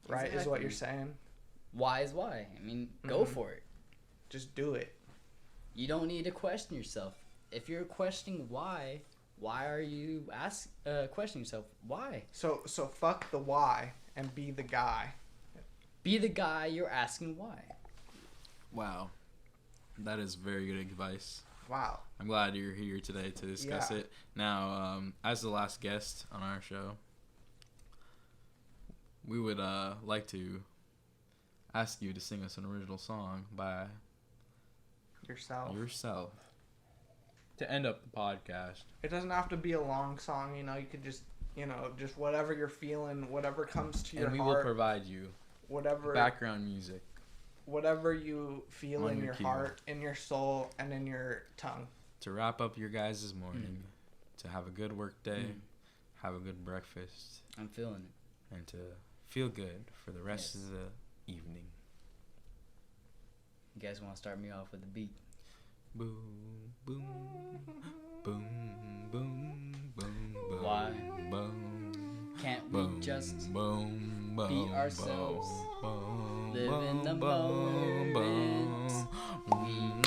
Right, is what Exactly. you're saying. Why is why? I mean, go Mhm. for it. Just do it. You don't need to question yourself. If you're questioning why are you questioning yourself? Why? So fuck the why and be the guy. Be the guy you're asking why. Wow, that is very good advice. Wow. I'm glad you're here today to discuss Yeah. it. Now, as the last guest on our show, we would like to ask you to sing us an original song by Yourself. yourself to end up the podcast. It doesn't have to be a long song, you know, you could just, just whatever you're feeling, whatever comes to your And we will heart, provide you whatever background music. whatever you feel On in your your keyboard. heart, in your soul, and in your tongue. To wrap up your guys' morning, to have a good work day, have a good breakfast, I'm feeling it. and to feel good for the rest Yes. of the evening. You guys want to start me off with a beat? Boom, boom, boom, boom, boom, boom. Why? Boom, Can't we boom, just boom, boom, be ourselves? boom, Live in the boom, moment. boom,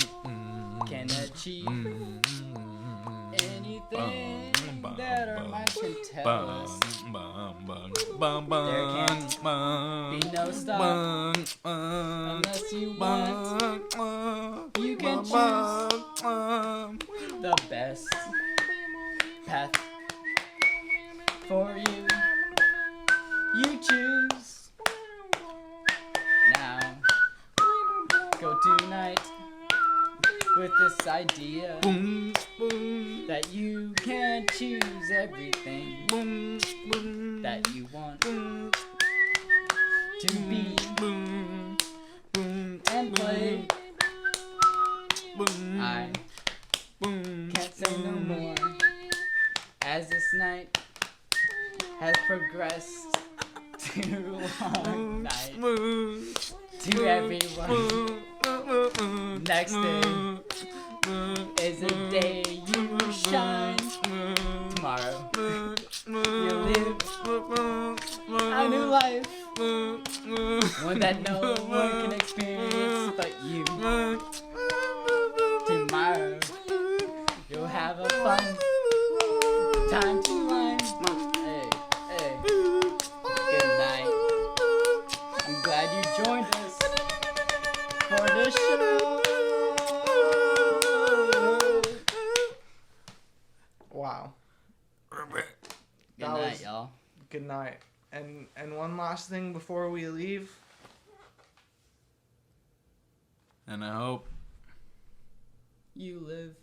We can achieve mm, anything bum, that our bum, minds can tell bum, us. bum, bum, bum, There bum, can't bum, be no stop bum, unless you bum, want. You can bum, the best path for you. You choose now. Go tonight with this idea boom, boom, that you can choose everything boom, boom, that you want boom, to be boom, boom, and play. boom, I boom, can't say no more as this night has progressed Too long night to everyone. Next day is a day you shine. Tomorrow you live a new life, one that no one can experience but you. Tomorrow you'll have a fun time to learn. Hey, hey, good night. I'm glad you joined us for the show. Wow. Good That night, was- y'all. Good night. And one last thing before we leave. And I hope You live